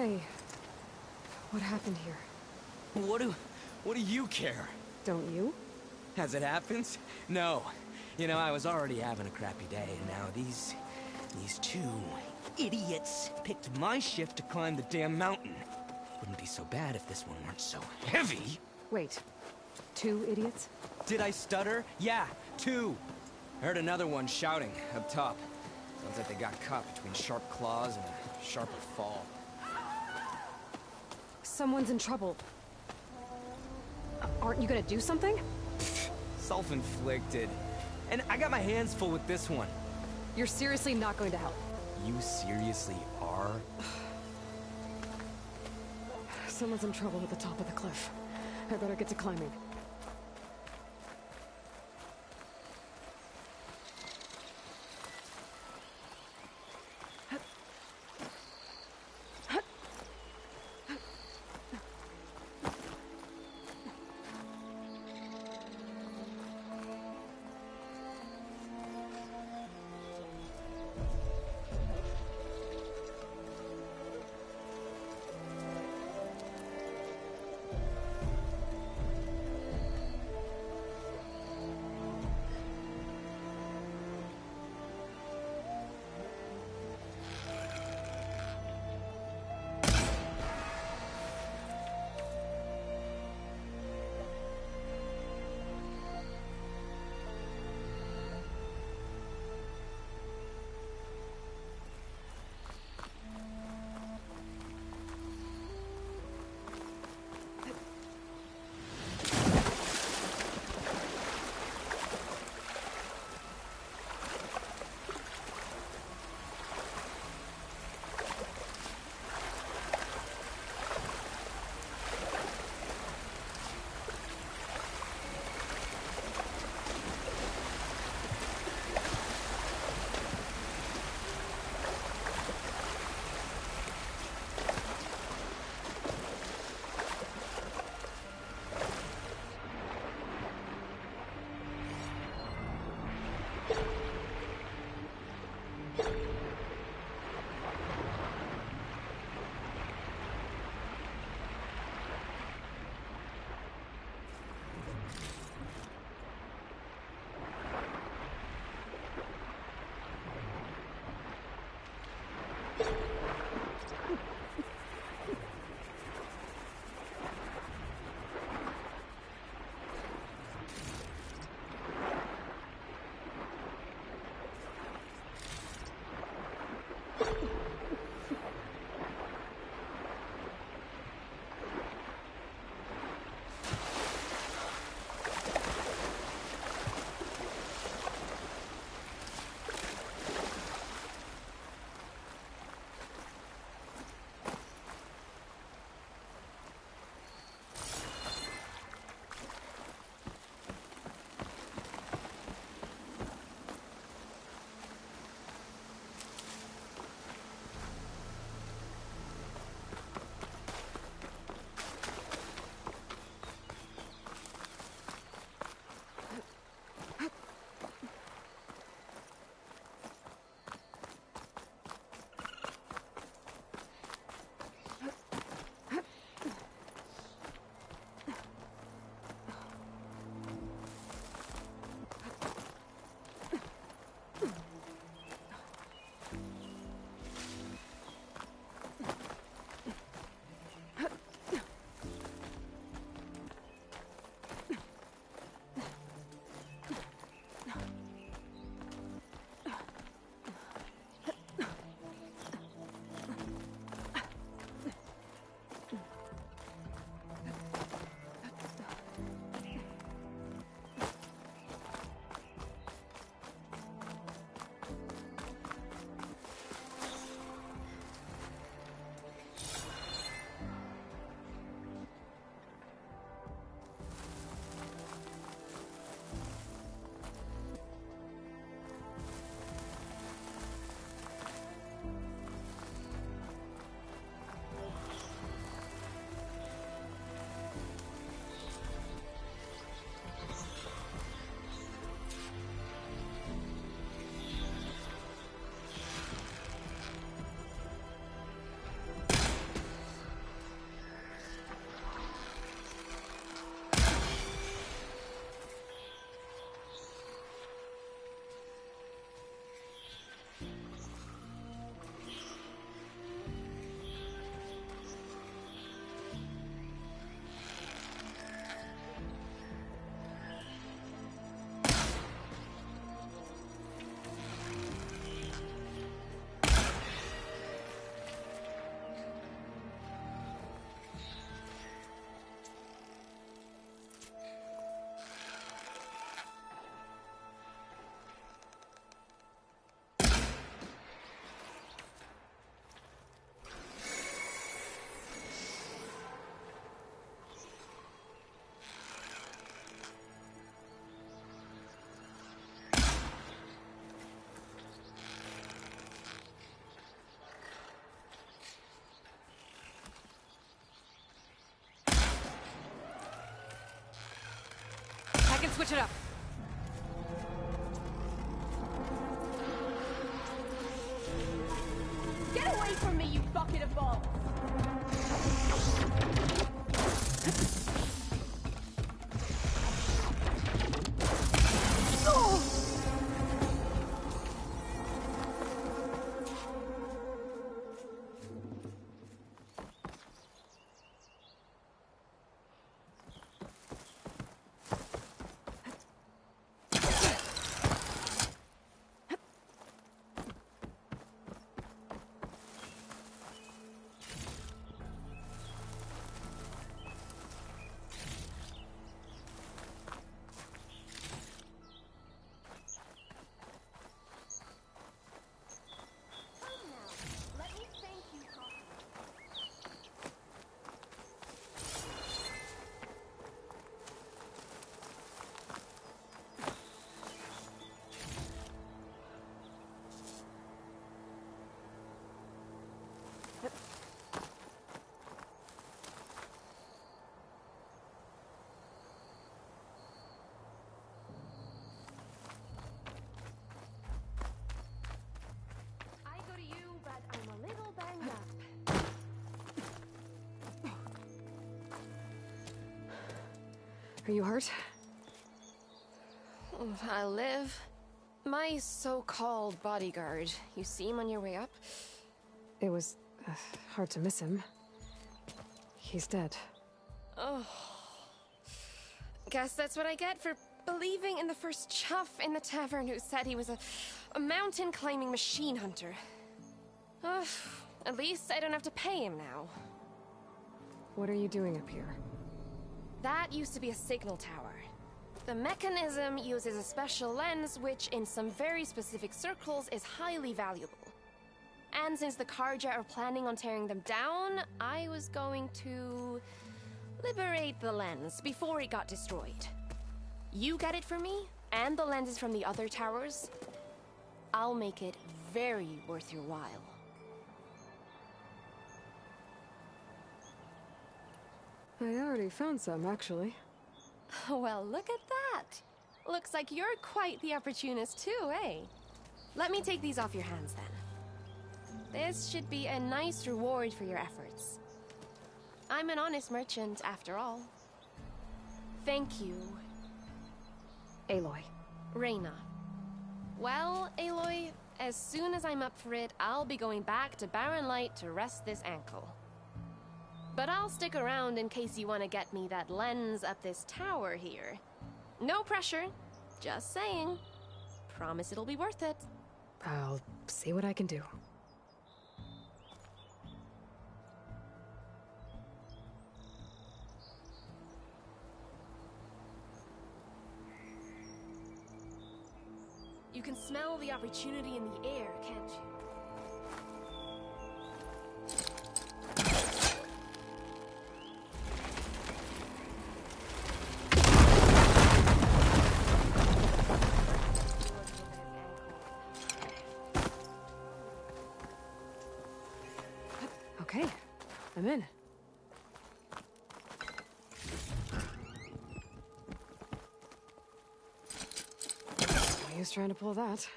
Hey, what happened here? What do you care? Don't you? As it happens? No. You know, I was already having a crappy day, and now these two idiots picked my shift to climb the damn mountain. Wouldn't be so bad if this one weren't so heavy. Wait, 2 idiots? Did I stutter? Yeah, 2. Heard another one shouting up top. Sounds like they got caught between sharp claws and a sharper fall. Someone's in trouble. Aren't you gonna do something? Self-inflicted. And I got my hands full with this one. You're seriously not going to help? You seriously are? Someone's in trouble at the top of the cliff. I better get to climbing. Switch it up. Get away from me, you bucket of balls! I'm a little banged up. Are you hurt? I'll live. My so-called bodyguard. You see him on your way up? It was hard to miss him. He's dead. Oh. Guess that's what I get for believing in the first chuff in the tavern who said he was a mountain-climbing machine hunter. At least I don't have to pay him now. What are you doing up here? That used to be a signal tower. The mechanism uses a special lens which, in some very specific circles, is highly valuable. And since the Carja are planning on tearing them down, I was going to liberate the lens before it got destroyed. You get it for me, and the lenses from the other towers. I'll make it very worth your while. I already found some, actually. Well, look at that. Looks like you're quite the opportunist too, eh? Let me take these off your hands then. This should be a nice reward for your efforts. I'm an honest merchant, after all. Thank you. Aloy. Reyna. Well, Aloy, as soon as I'm up for it, I'll be going back to Barren Light to rest this ankle. But I'll stick around in case you want to get me that lens up this tower here. No pressure, just saying. Promise it'll be worth it. I'll see what I can do. You can smell the opportunity in the air, can't you? Okay, I'm in. No use trying to pull that.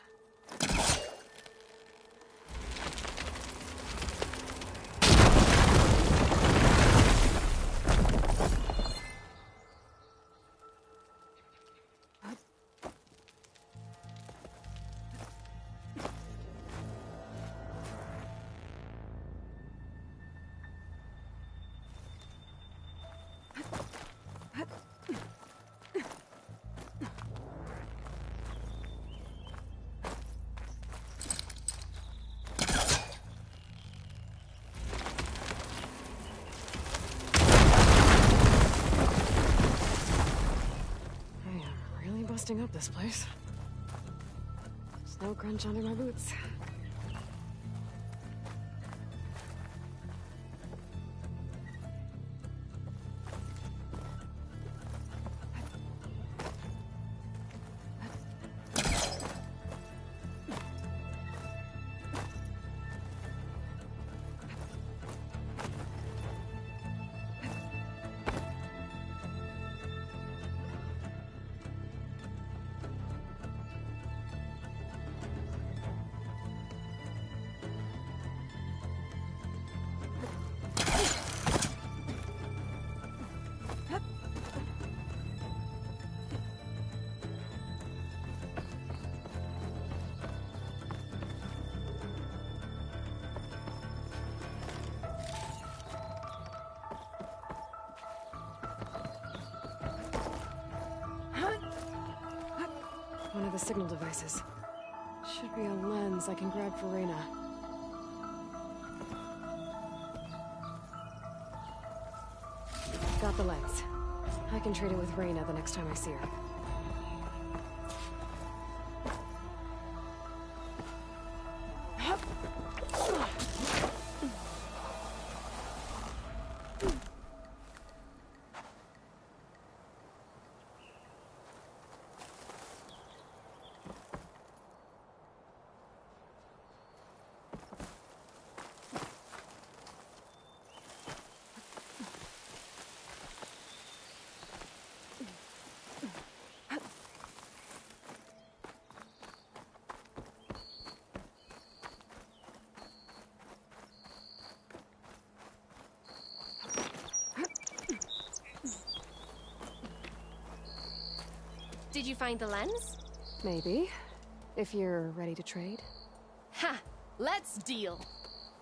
Busting up this place. Snow crunch under my boots. One of the signal devices. Should be a lens I can grab for Reyna. Got the lens. I can trade it with Reyna the next time I see her. Did you find the lens? Maybe. If you're ready to trade. Ha! Let's deal!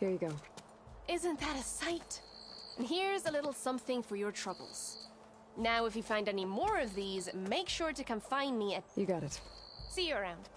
Here you go. Isn't that a sight? And here's a little something for your troubles. Now, if you find any more of these, make sure to come find me at... You got it. See you around.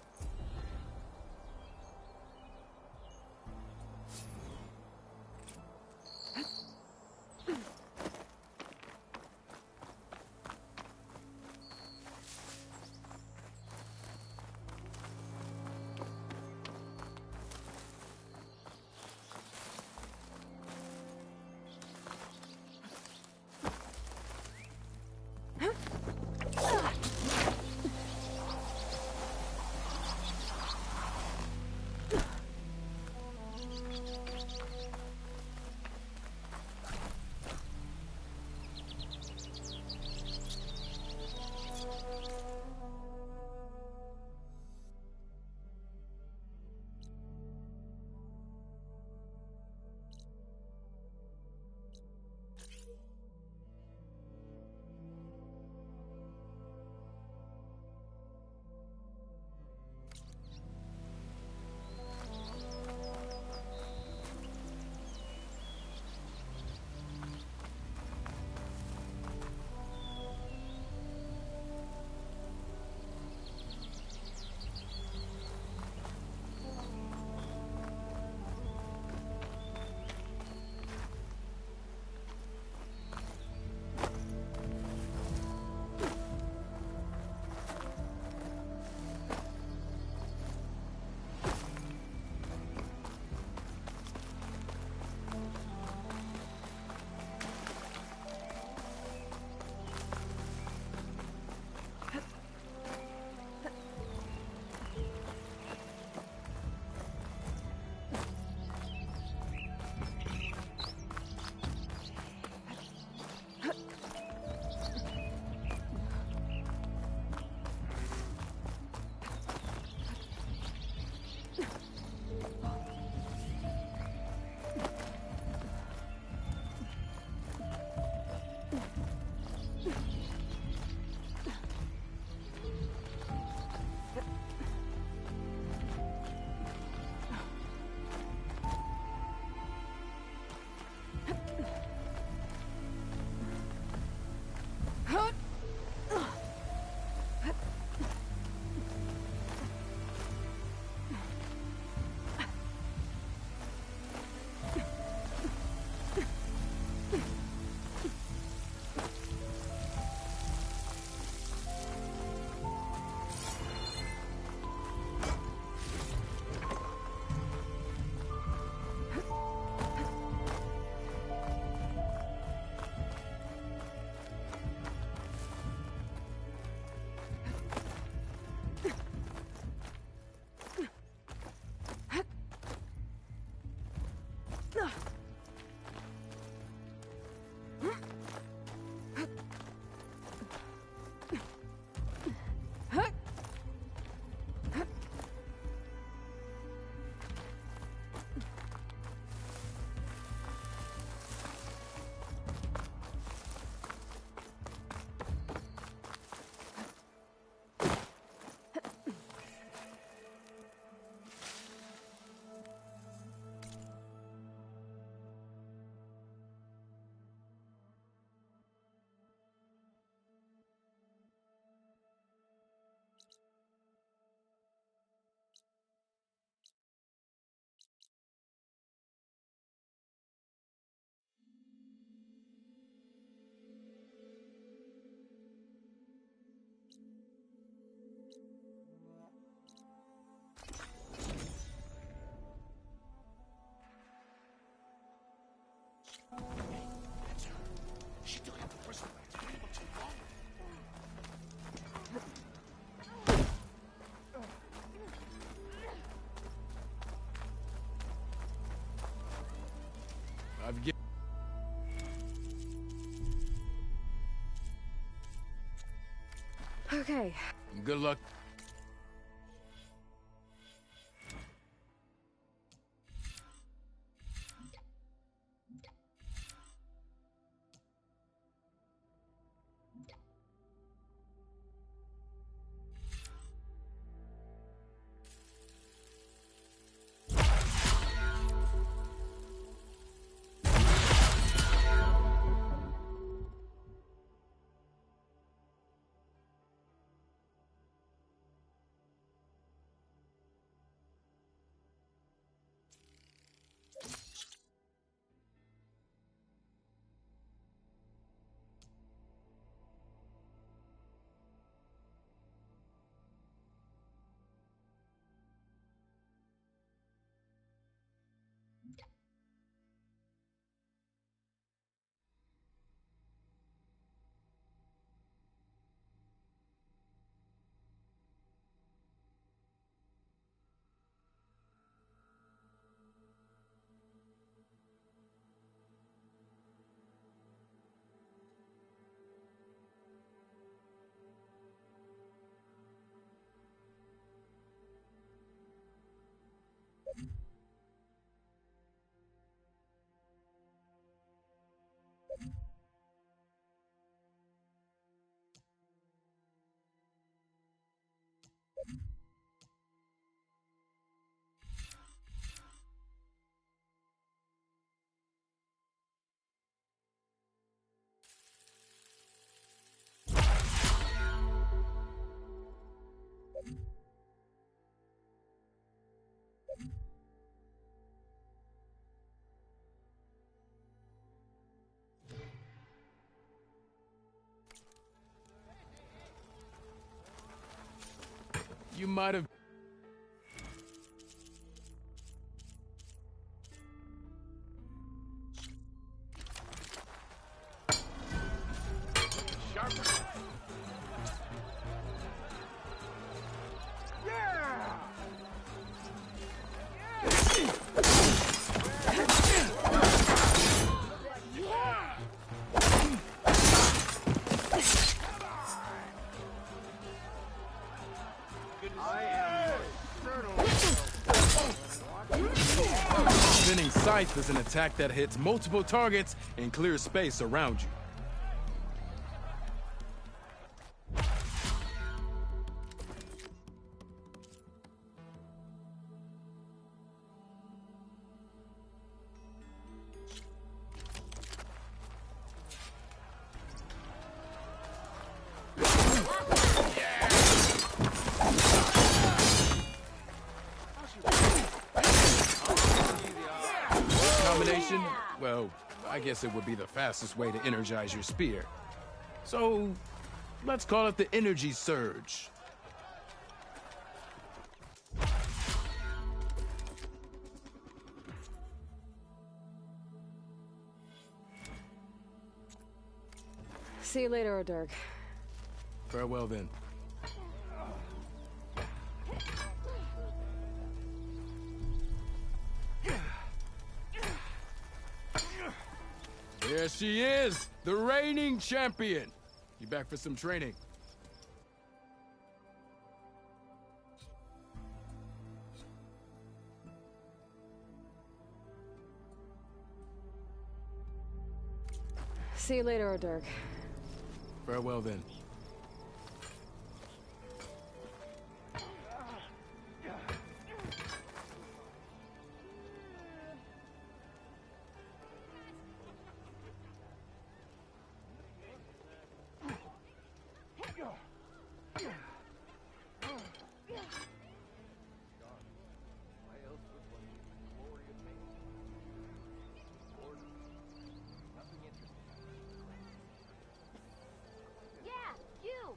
Okay. Good luck. You might have... Spinning Scythe is an attack that hits multiple targets and clears space around you. Combination? Well, I guess it would be the fastest way to energize your spear. So, let's call it the Energy Surge. See you later, Oderg. Farewell then. There she is, the reigning champion. You back for some training? See you later, Oderg. Farewell then. Yeah, you!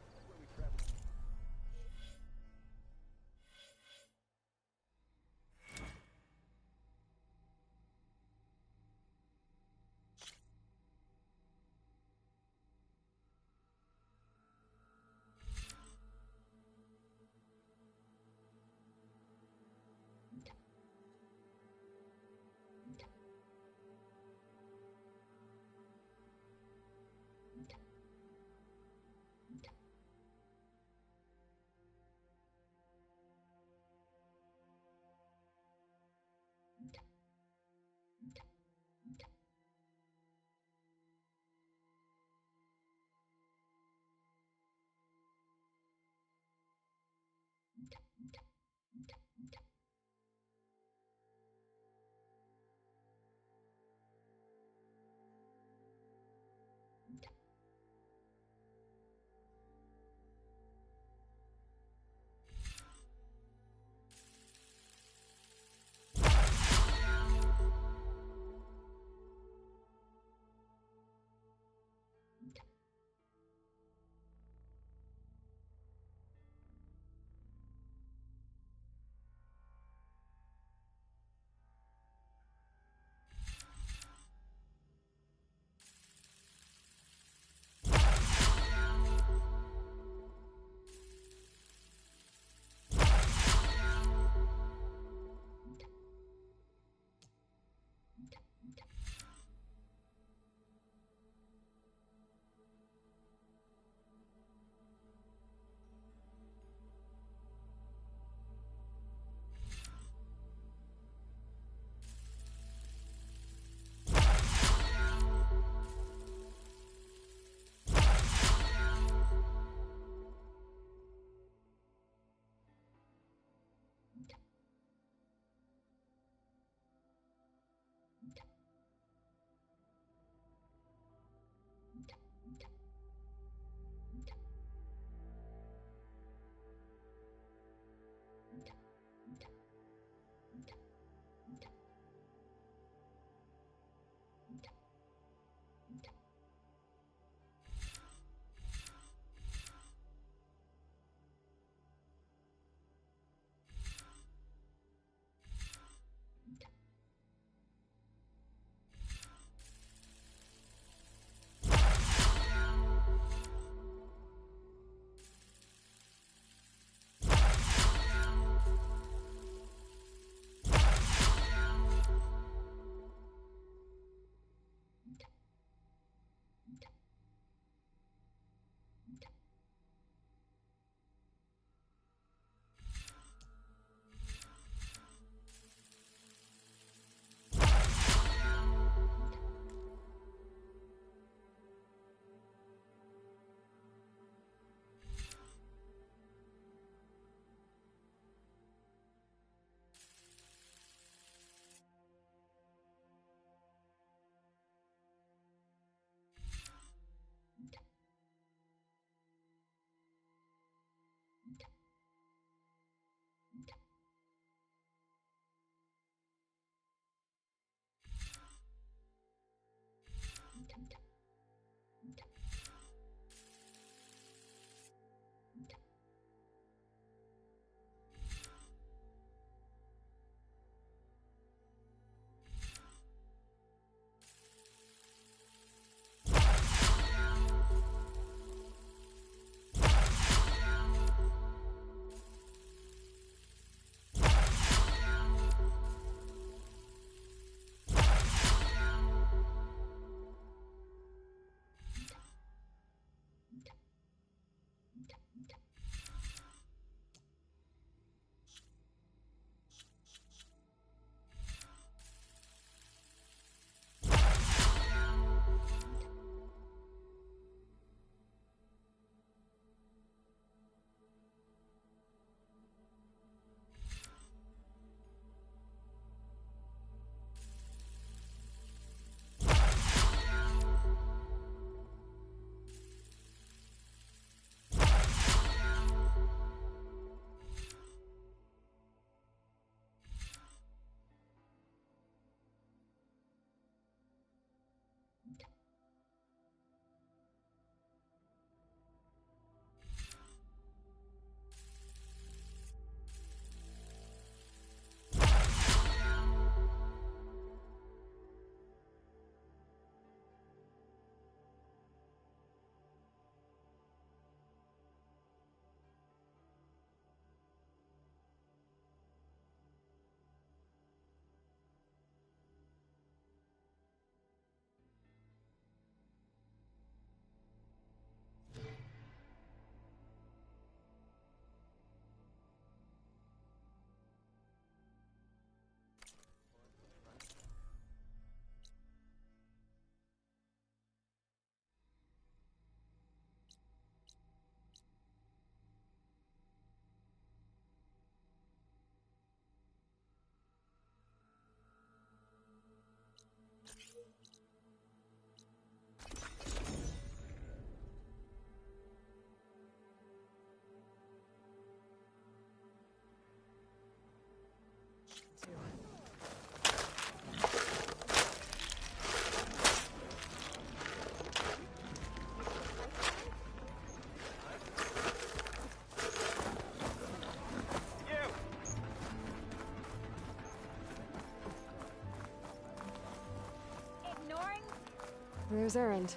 There's Erend.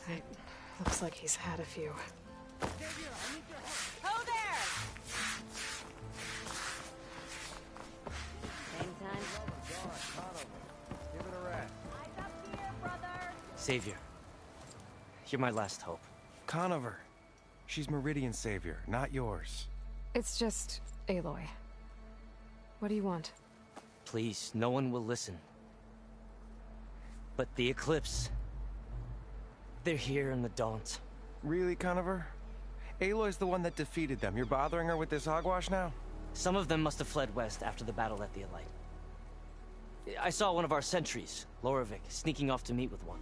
It looks like he's had a few. Ho there! Same time. Give it a rest. Eyes up here, brother! Savior, you're my last hope. Conover. She's Meridian's savior, not yours. It's just Aloy. What do you want? Please, no one will listen. But the Eclipse... they're here in the Daunt. Really, Conover? Aloy's the one that defeated them. You're bothering her with this hogwash now? Some of them must have fled west after the battle at the Elite. I saw one of our sentries, Loravik, sneaking off to meet with one.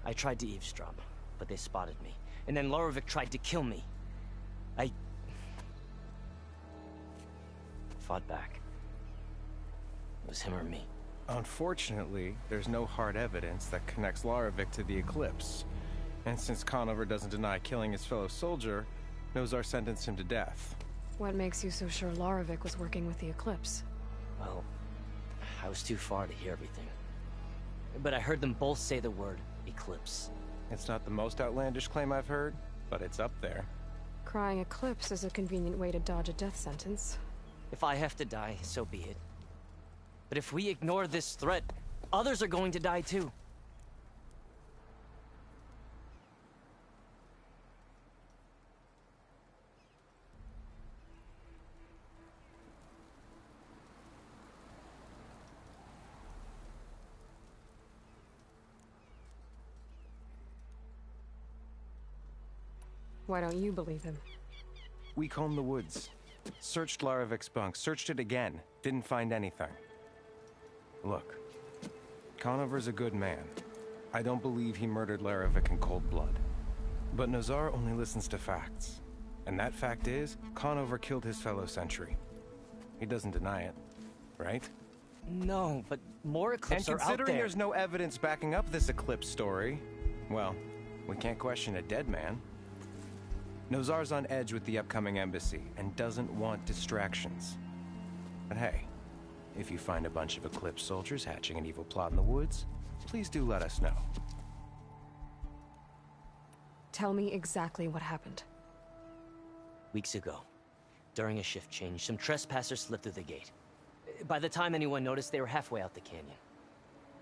I tried to eavesdrop, but they spotted me. And then Loravik tried to kill me. I... fought back. It was him or me. Unfortunately, there's no hard evidence that connects Loravik to the Eclipse. And since Conover doesn't deny killing his fellow soldier, Nozar sentenced him to death. What makes you so sure Loravik was working with the Eclipse? Well, I was too far to hear everything. But I heard them both say the word Eclipse. It's not the most outlandish claim I've heard, but it's up there. Crying Eclipse is a convenient way to dodge a death sentence. If I have to die, so be it. But if we ignore this threat, others are going to die too. Why don't you believe him? We combed the woods. Searched Laravik's bunk, searched it again. Didn't find anything. Look, Conover's a good man. I don't believe he murdered Laravik in cold blood. But Nozar only listens to facts. And that fact is, Conover killed his fellow sentry. He doesn't deny it, right? No, but more Eclipse And are out considering there. there's no evidence backing up this Eclipse story, well, we can't question a dead man. Nozar's on edge with the upcoming embassy and doesn't want distractions. But hey, if you find a bunch of Eclipse soldiers hatching an evil plot in the woods, please do let us know. Tell me exactly what happened. Weeks ago, during a shift change, some trespassers slipped through the gate. By the time anyone noticed, they were halfway out the canyon.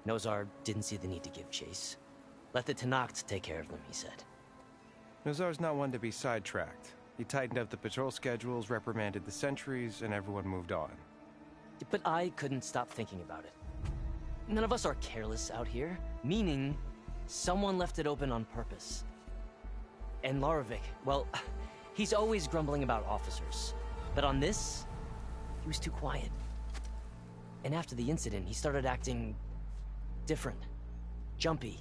Nozar didn't see the need to give chase. Let the Tenakth take care of them, he said. Nozar's not one to be sidetracked. He tightened up the patrol schedules, reprimanded the sentries, and everyone moved on. But I couldn't stop thinking about it. None of us are careless out here, meaning someone left it open on purpose. And Loravik, well, he's always grumbling about officers. But on this, he was too quiet. And after the incident, he started acting different, jumpy.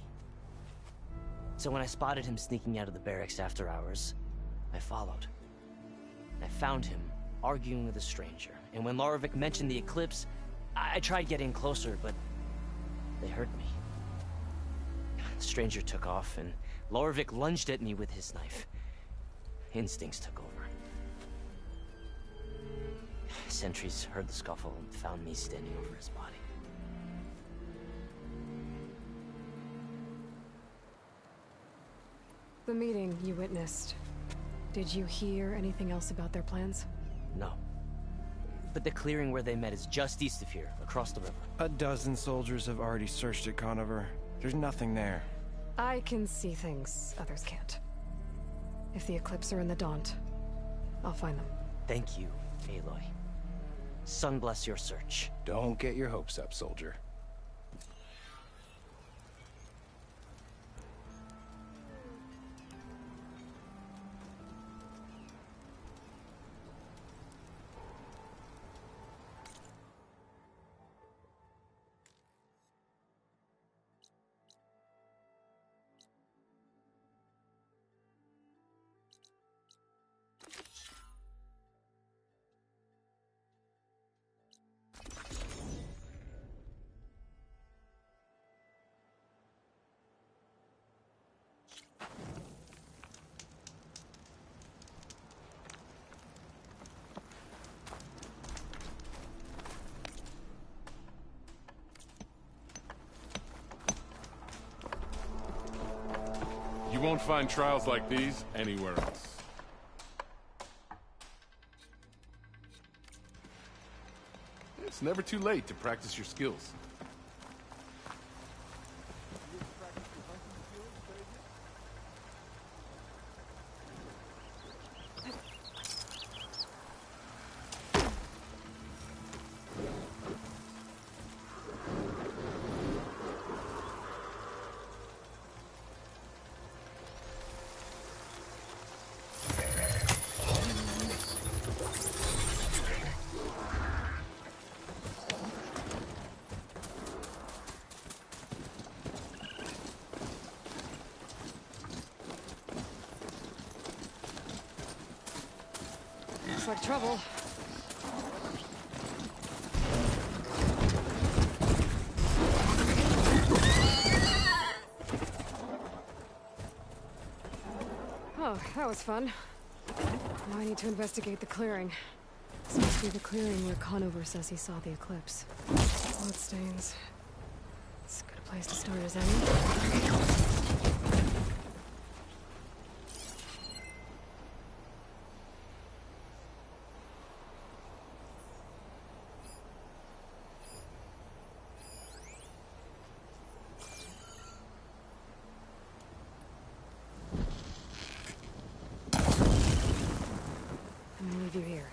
So when I spotted him sneaking out of the barracks after hours, I followed. I found him arguing with a stranger. And when Loravik mentioned the Eclipse, I tried getting closer, but they heard me. The stranger took off, and Loravik lunged at me with his knife. Instincts took over. Sentries heard the scuffle and found me standing over his body. The meeting you witnessed. Did you hear anything else about their plans? No. But the clearing where they met is just east of here, across the river. A dozen soldiers have already searched it, Conover. There's nothing there. I can see things others can't. If the Eclipse are in the Daunt, I'll find them. Thank you, Aloy. Sun bless your search. Don't get your hopes up, soldier. You won't find trials like these anywhere else. It's never too late to practice your skills. Looks like trouble. Oh, that was fun. Now I need to investigate the clearing. This must be the clearing where Conover says he saw the eclipse. Bloodstains. It's a good place to start as any. I'm gonna leave you here.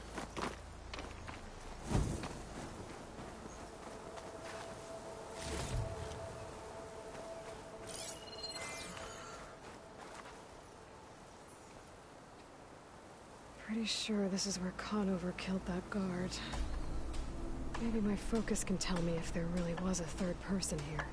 Pretty sure this is where Conover killed that guard. Maybe my focus can tell me if there really was a third person here.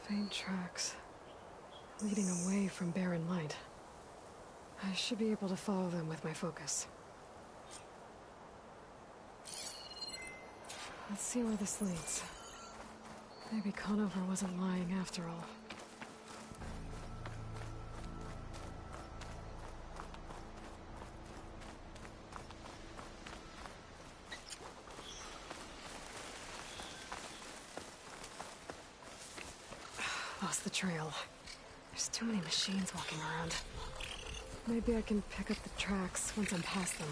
Faint tracks, leading away from barren light. I should be able to follow them with my focus. Let's see where this leads. Maybe Conover wasn't lying after all. Lost the trail. There's too many machines walking around. Maybe I can pick up the tracks once I'm past them.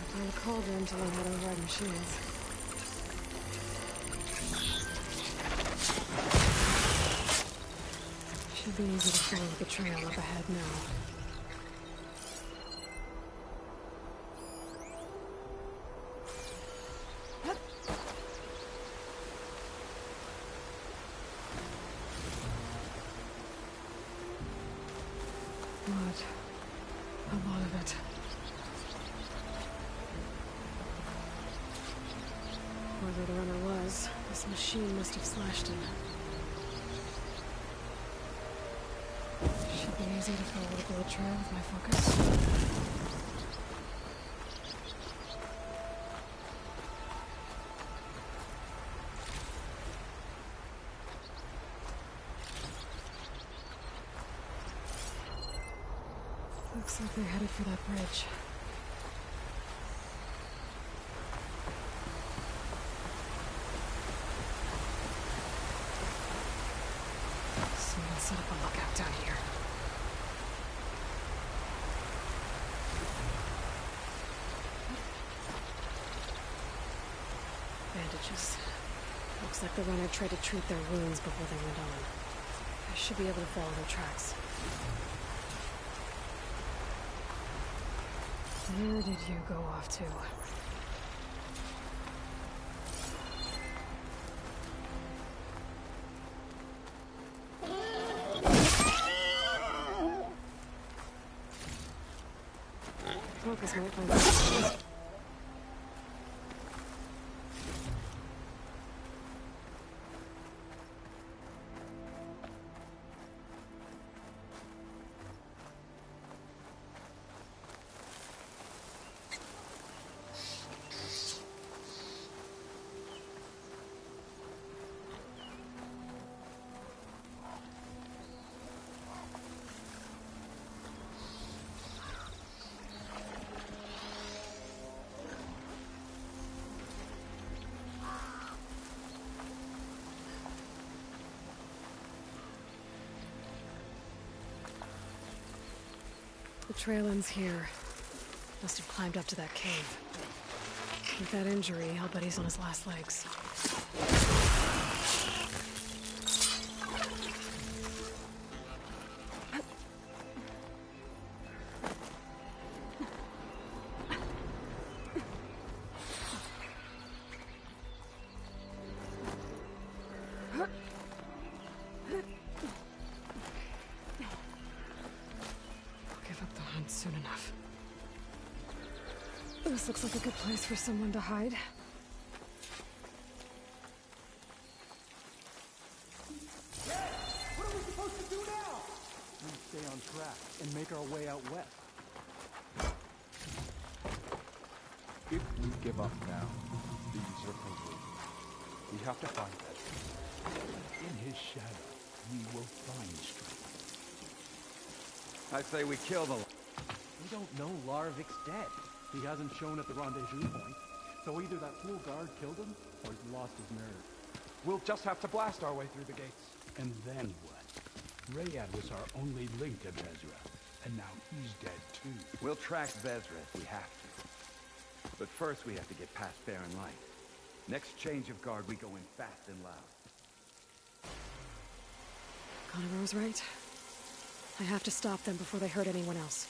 Find a cauldron to learn how to ride machines. Should be easy to follow the trail up ahead now. Blood. A lot of it. Whoever the runner was, this machine must have slashed him. Should be easy to follow the blood trail with my focus. Looks like they're headed for that bridge. Someone set up a lookout down here. Bandages. Looks like the runner tried to treat their wounds before they went on. I should be able to follow their tracks. Where did you go off to? Focus might find out. The trail ends here. Must have climbed up to that cave. With that injury, I'll bet he's on his last legs. Soon enough. This looks like a good place for someone to hide. What are we supposed to do now? We stay on track and make our way out west. If we give up now, these are complete. We have to find that. In his shadow, we will find strength. I say we kill the... We don't know Larvik's dead. He hasn't shown at the rendezvous point. So either that fool guard killed him, or he's lost his nerve. We'll just have to blast our way through the gates. And then what? Rayad was our only link to Vezra, and now he's dead too. We'll track Vezra if we have to. But first we have to get past Barren Light. Next change of guard, we go in fast and loud. Conover was right. I have to stop them before they hurt anyone else.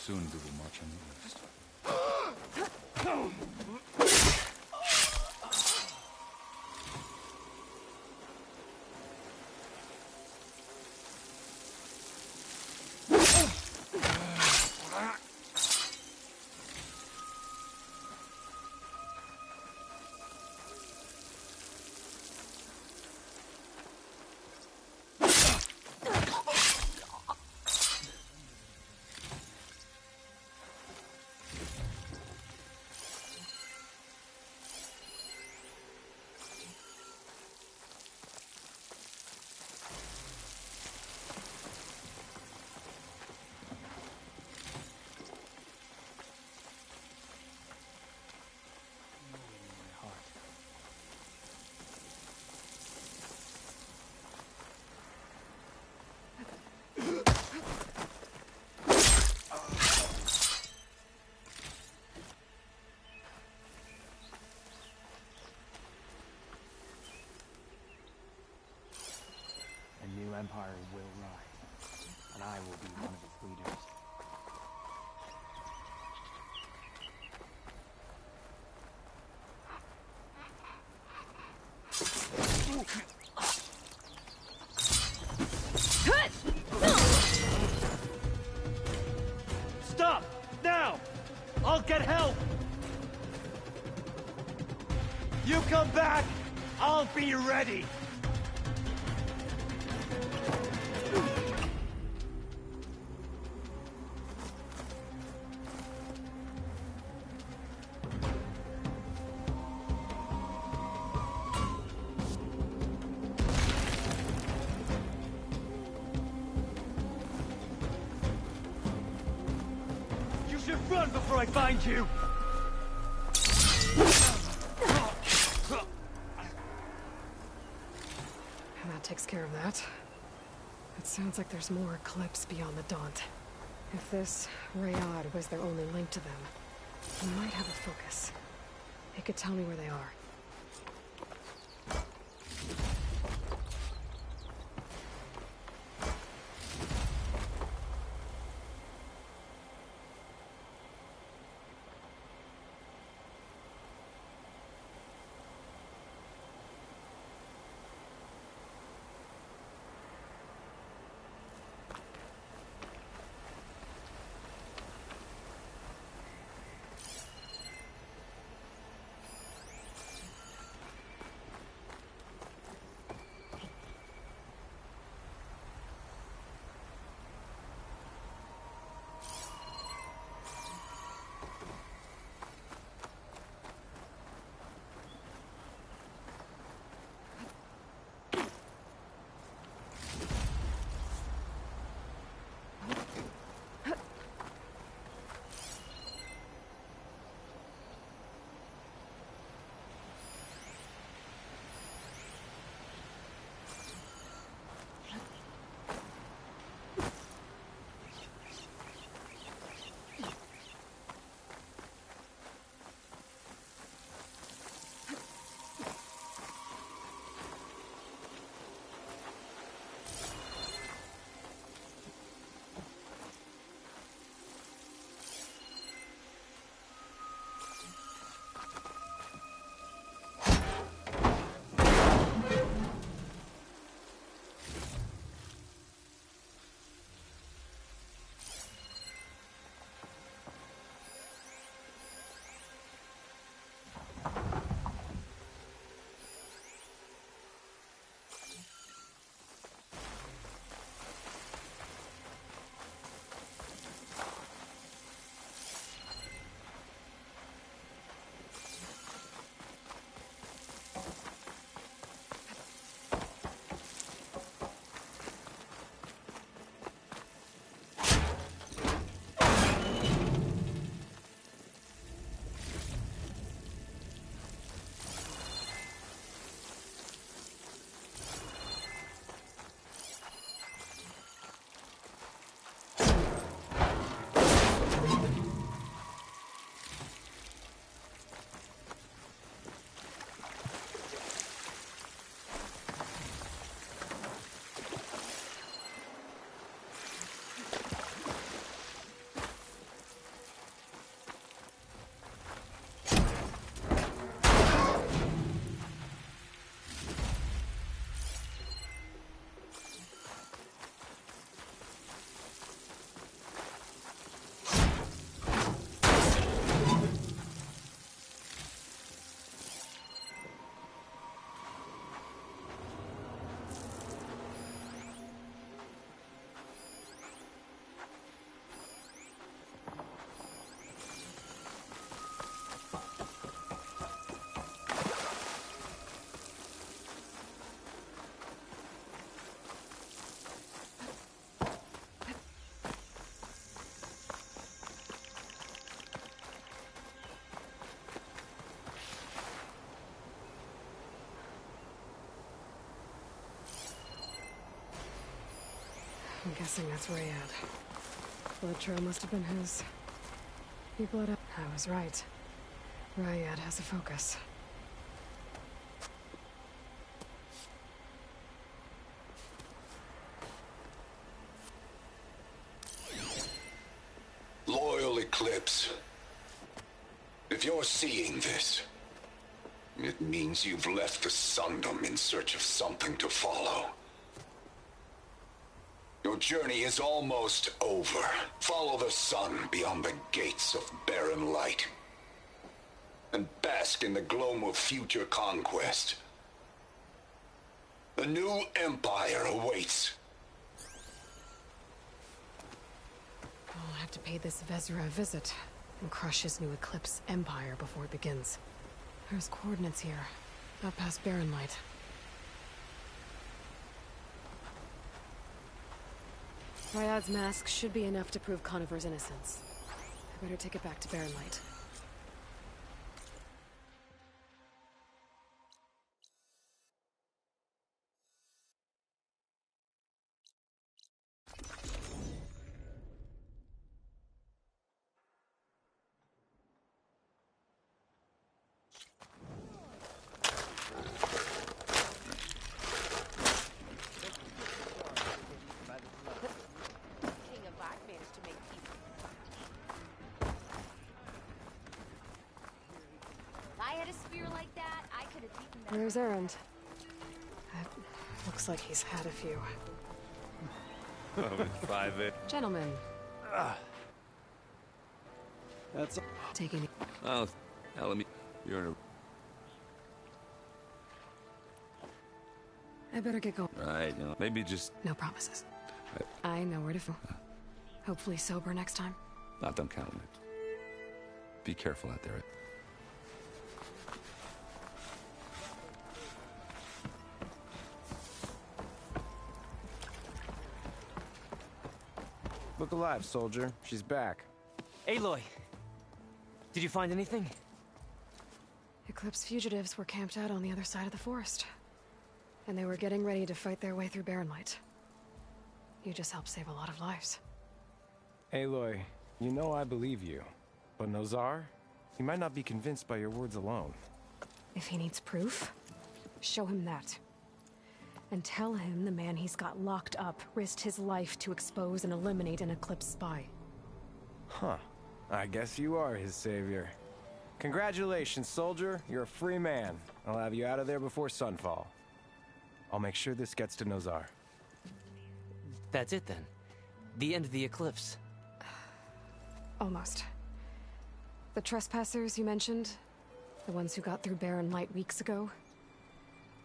Soon we will march on the east. Empire will rise, and I will be one of its leaders. Stop! Now! I'll get help! You come back, I'll be ready! You should run before I find you! That takes care of that. It sounds like there's more Eclipse beyond the Daunt. If this Rayad was their only link to them, he might have a focus. He could tell me where they are. I'm guessing that's Rayad. Blood trail must have been his. He bled up. I was right. Rayad has a focus. Eclipse. If you're seeing this, it means you've left the Sundom in search of something to follow. Your journey is almost over. Follow the sun beyond the gates of barren light, and bask in the gloam of future conquest. A new empire awaits. I'll have to pay this Vezra a visit and crush his new Eclipse empire before it begins. There's coordinates here, not past Barren Light. Ryad's mask should be enough to prove Conover's innocence. I better take it back to Barren Light. King of Black managed to make peace. If I had a spear like that, I could have beaten them. Where's Erend? Looks like he's had a few. Private. Gentlemen, That's. taking... Oh, hell, you're in I better get going. a. Right, you know, maybe just. No promises. I know where to go. Hopefully sober next time. Not done counting it. Be careful out there. Look alive, soldier. She's back. Aloy! Did you find anything? Eclipse fugitives were camped out on the other side of the forest. And they were getting ready to fight their way through Barren Light. You just helped save a lot of lives. Aloy, you know I believe you. But Nozar? He might not be convinced by your words alone. If he needs proof, show him that. And tell him the man he's got locked up risked his life to expose and eliminate an Eclipse spy. Huh. I guess you are his savior. Congratulations, soldier. You're a free man. I'll have you out of there before sunfall. I'll make sure this gets to Nozar. That's it then. The end of the Eclipse. Almost. The trespassers you mentioned, the ones who got through Barren Light weeks ago,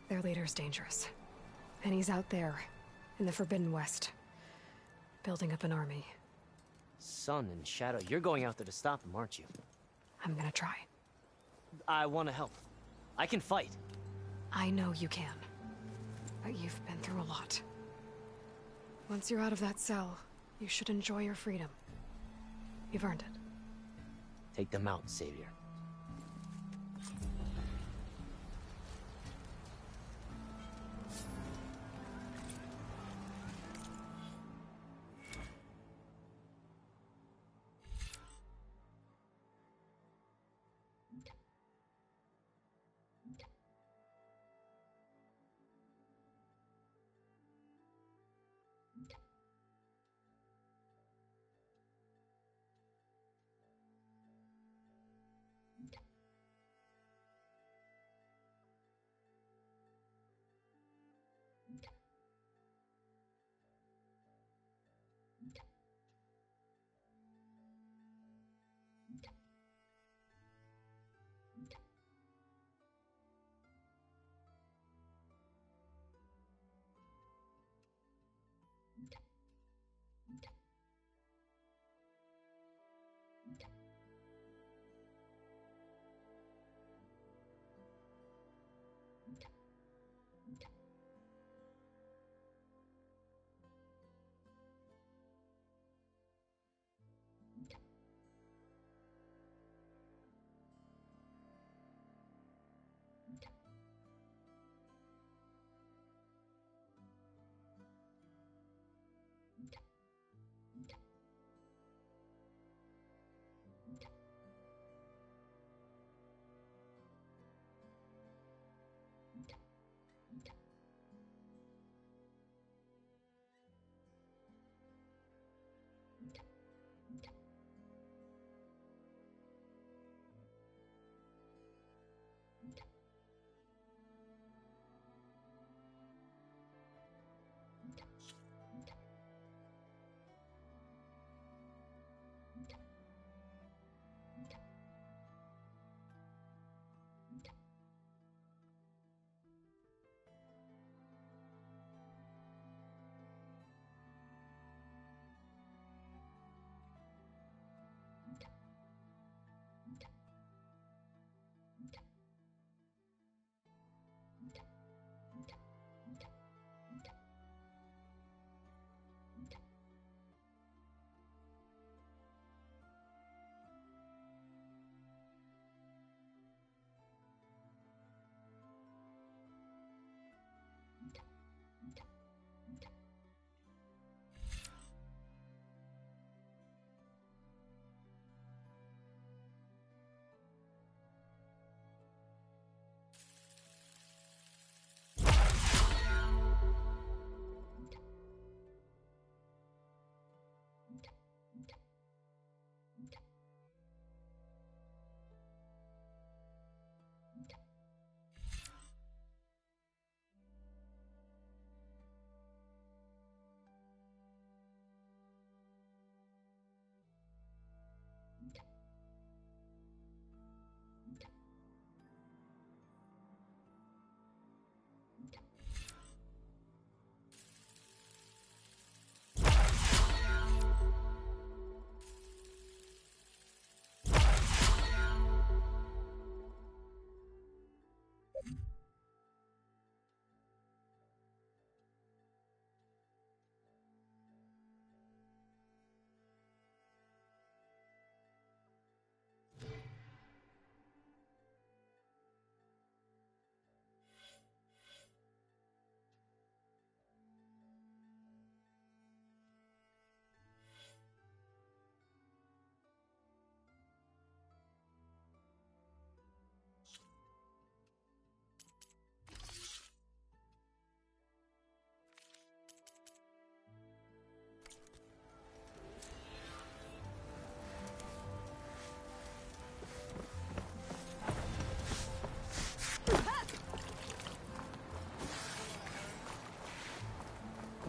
their leader's dangerous. And he's out there, in the Forbidden West, building up an army. Sun and Shadow, you're going out there to stop him, aren't you? I'm gonna try. I want to help. I can fight. I know you can. But you've been through a lot. Once you're out of that cell, you should enjoy your freedom. You've earned it. Take them out, Savior.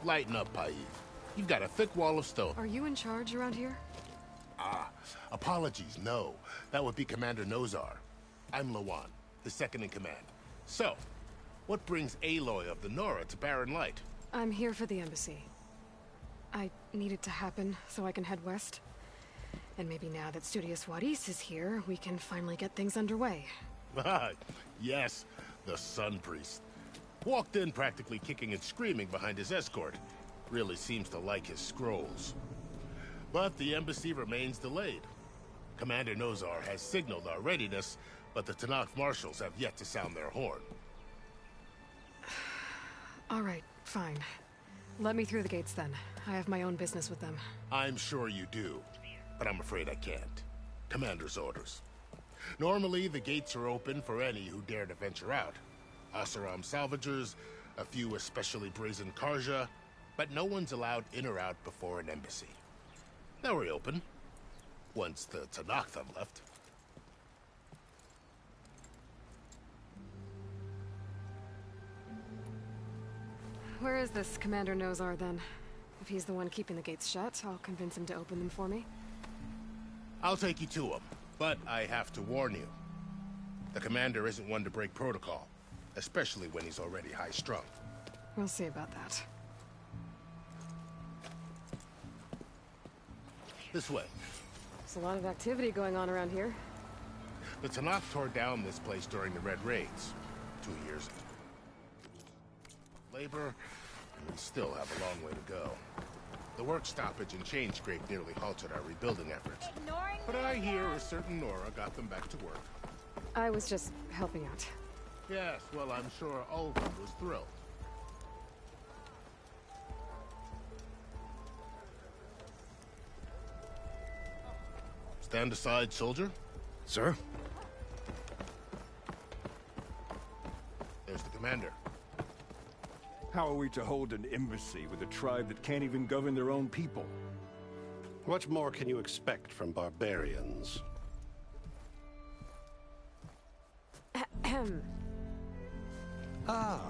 Lighten up, Paiv. You've got a thick wall of stone. Are you in charge around here? Ah, apologies, no. That would be Commander Nozar. I'm Lawan, his second in command. So, what brings Aloy of the Nora to Barren Light? I'm here for the embassy. I need it to happen so I can head west. And maybe now that Studious Wadis is here, we can finally get things underway. Yes, the Sun Priest. Walked in practically kicking and screaming behind his escort. Really seems to like his scrolls. But the embassy remains delayed. Commander Nozar has signaled our readiness, but the Tenakth marshals have yet to sound their horn. All right, fine. Let me through the gates then. I have my own business with them. I'm sure you do, but I'm afraid I can't. Commander's orders. Normally, the gates are open for any who dare to venture out. Asaram salvagers, a few especially brazen Karja, but no one's allowed in or out before an embassy. They'll reopen, once the Tenakth have left. Where is this Commander Nozar, then? If he's the one keeping the gates shut, I'll convince him to open them for me. I'll take you to him, but I have to warn you. The Commander isn't one to break protocol, especially when he's already high-strung. We'll see about that. This way. There's a lot of activity going on around here. The Tenakth tore down this place during the Red Raids, 2 years ago. Labor, and we still have a long way to go. The work stoppage and chain scrape nearly halted our rebuilding efforts. But I hear a certain Nora got them back to work. I was just helping out. Yes, well, I'm sure Ulvund was thrilled. Stand aside, soldier. Sir? There's the commander. How are we to hold an embassy with a tribe that can't even govern their own people? What more can you expect from barbarians? Ahem. Ah.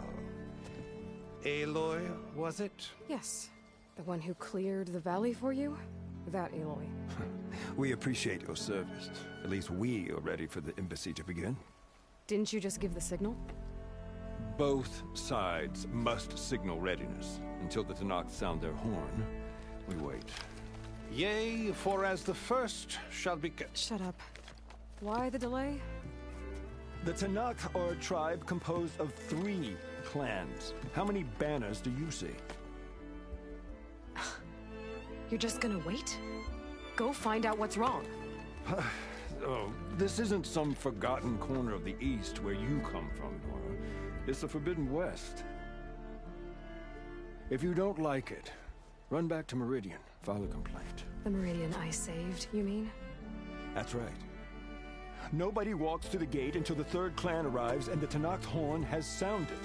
Aloy, was it? Yes. The one who cleared the valley for you? That Aloy. We appreciate your service. At least we are ready for the embassy to begin. Didn't you just give the signal? Both sides must signal readiness. Until the Tenakth sound their horn, we wait. Yea, for as the first shall be... Shut up. Why the delay? The Tenakth are a tribe composed of 3 clans. How many banners do you see? You're just gonna wait? Go find out what's wrong. Oh, this isn't some forgotten corner of the East where you come from, Nora. It's the Forbidden West. If you don't like it, run back to Meridian, file a complaint. The Meridian I saved, you mean? That's right. Nobody walks to the gate until the 3rd clan arrives and the Tenakth horn has sounded.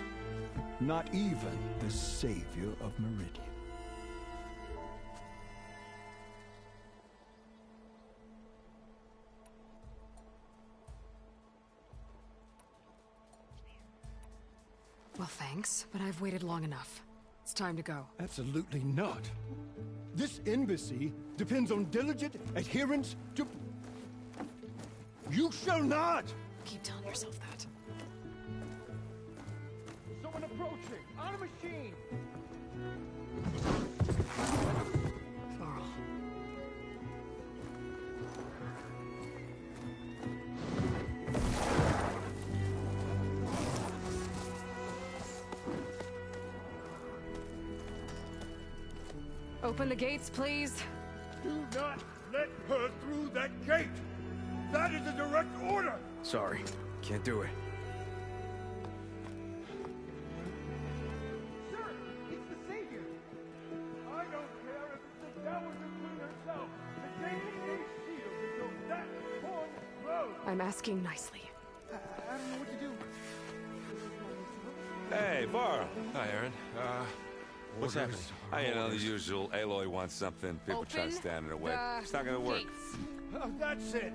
Not even the savior of Meridian. Well, thanks, but I've waited long enough. It's time to go. Absolutely not. This embassy depends on diligent adherence to... You shall not! Keep telling yourself that. Someone approaching! On a machine! Varl. Open the gates, please. Do not let her through that gate! That is a direct order! Sorry, can't do it. Sir, it's the Savior! I don't care if it's the Dowager Queen herself! The gate is sealed until that horn blows! I'm asking nicely. I don't know what to do. Hey, Varl. Hi, Aaron. What's happening? You know, the usual. Aloy wants something. People try to stand in her way. It's not gonna work. Oh, that's it!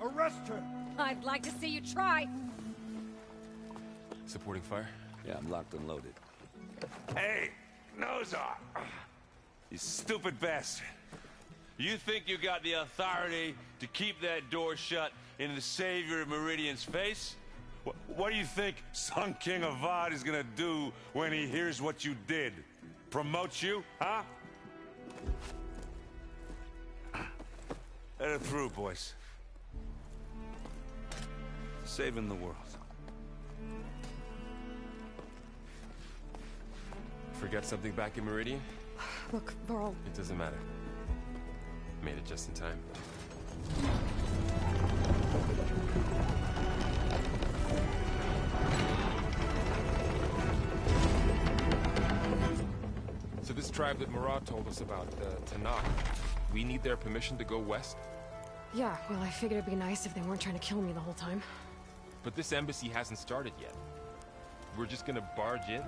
Arrest her! I'd like to see you try! Supporting fire? Yeah, I'm locked and loaded. Hey! nose off. You stupid bastard. You think you got the authority to keep that door shut in the Savior of Meridian's face? What do you think Sun King Avad is gonna do when he hears what you did? Promote you, huh? Let her through, boys. Saving the world. Forget something back in Meridian? Look, Varl. It doesn't matter. Made it just in time. So this tribe that Murad told us about, the Tanakh, we need their permission to go west? Yeah, well, I figured it'd be nice if they weren't trying to kill me the whole time. But this embassy hasn't started yet. We're just gonna barge in?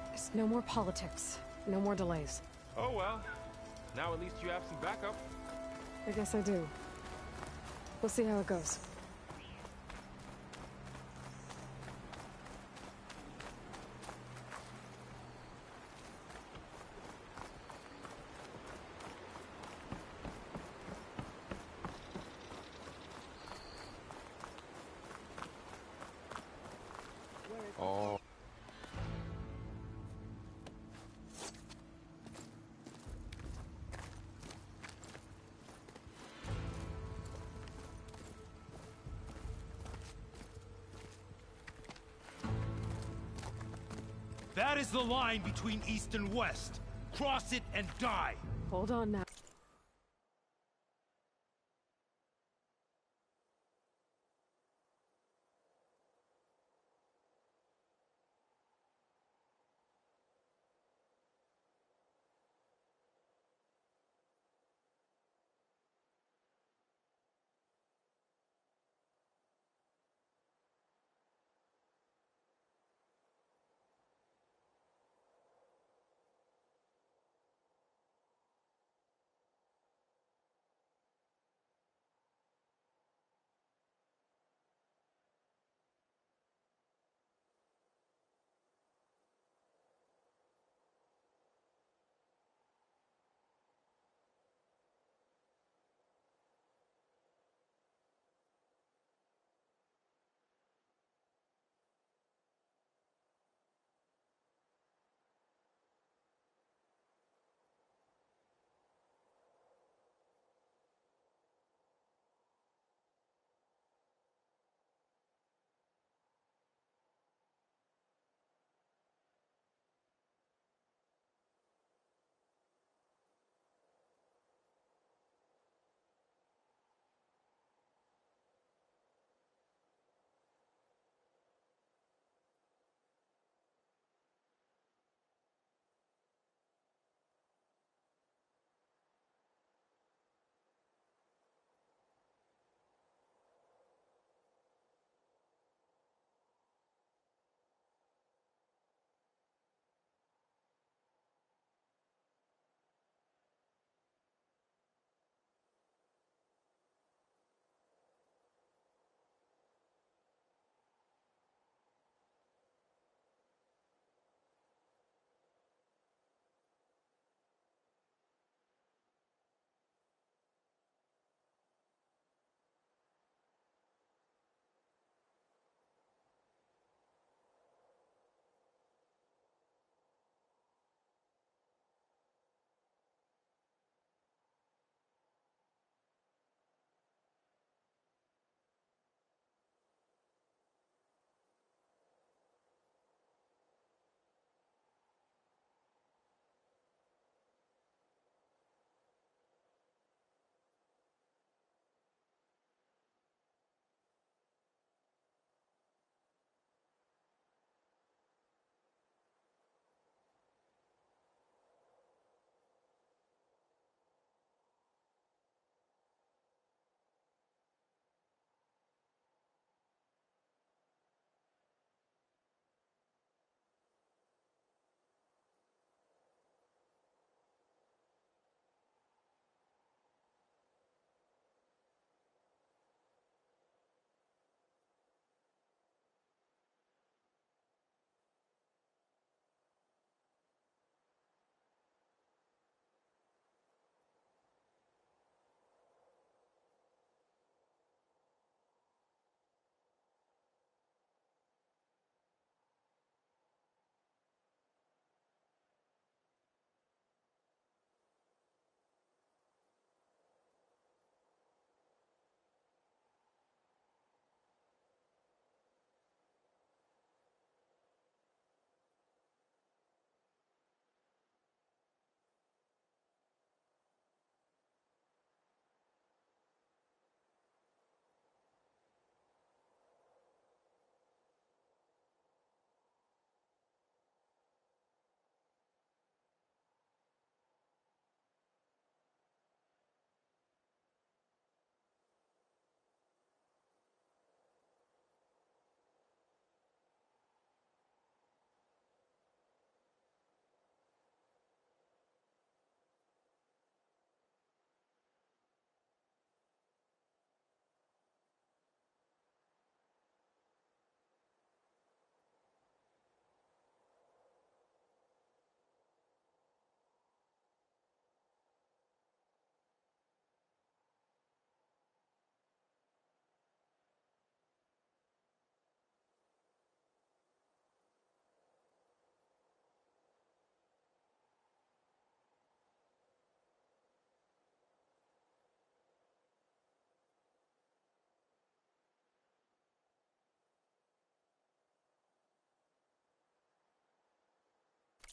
There's no more politics. No more delays. Oh well. Now at least you have some backup. I guess I do. We'll see how it goes. Oh. That is the line between East and West. Cross it and die. Hold on now.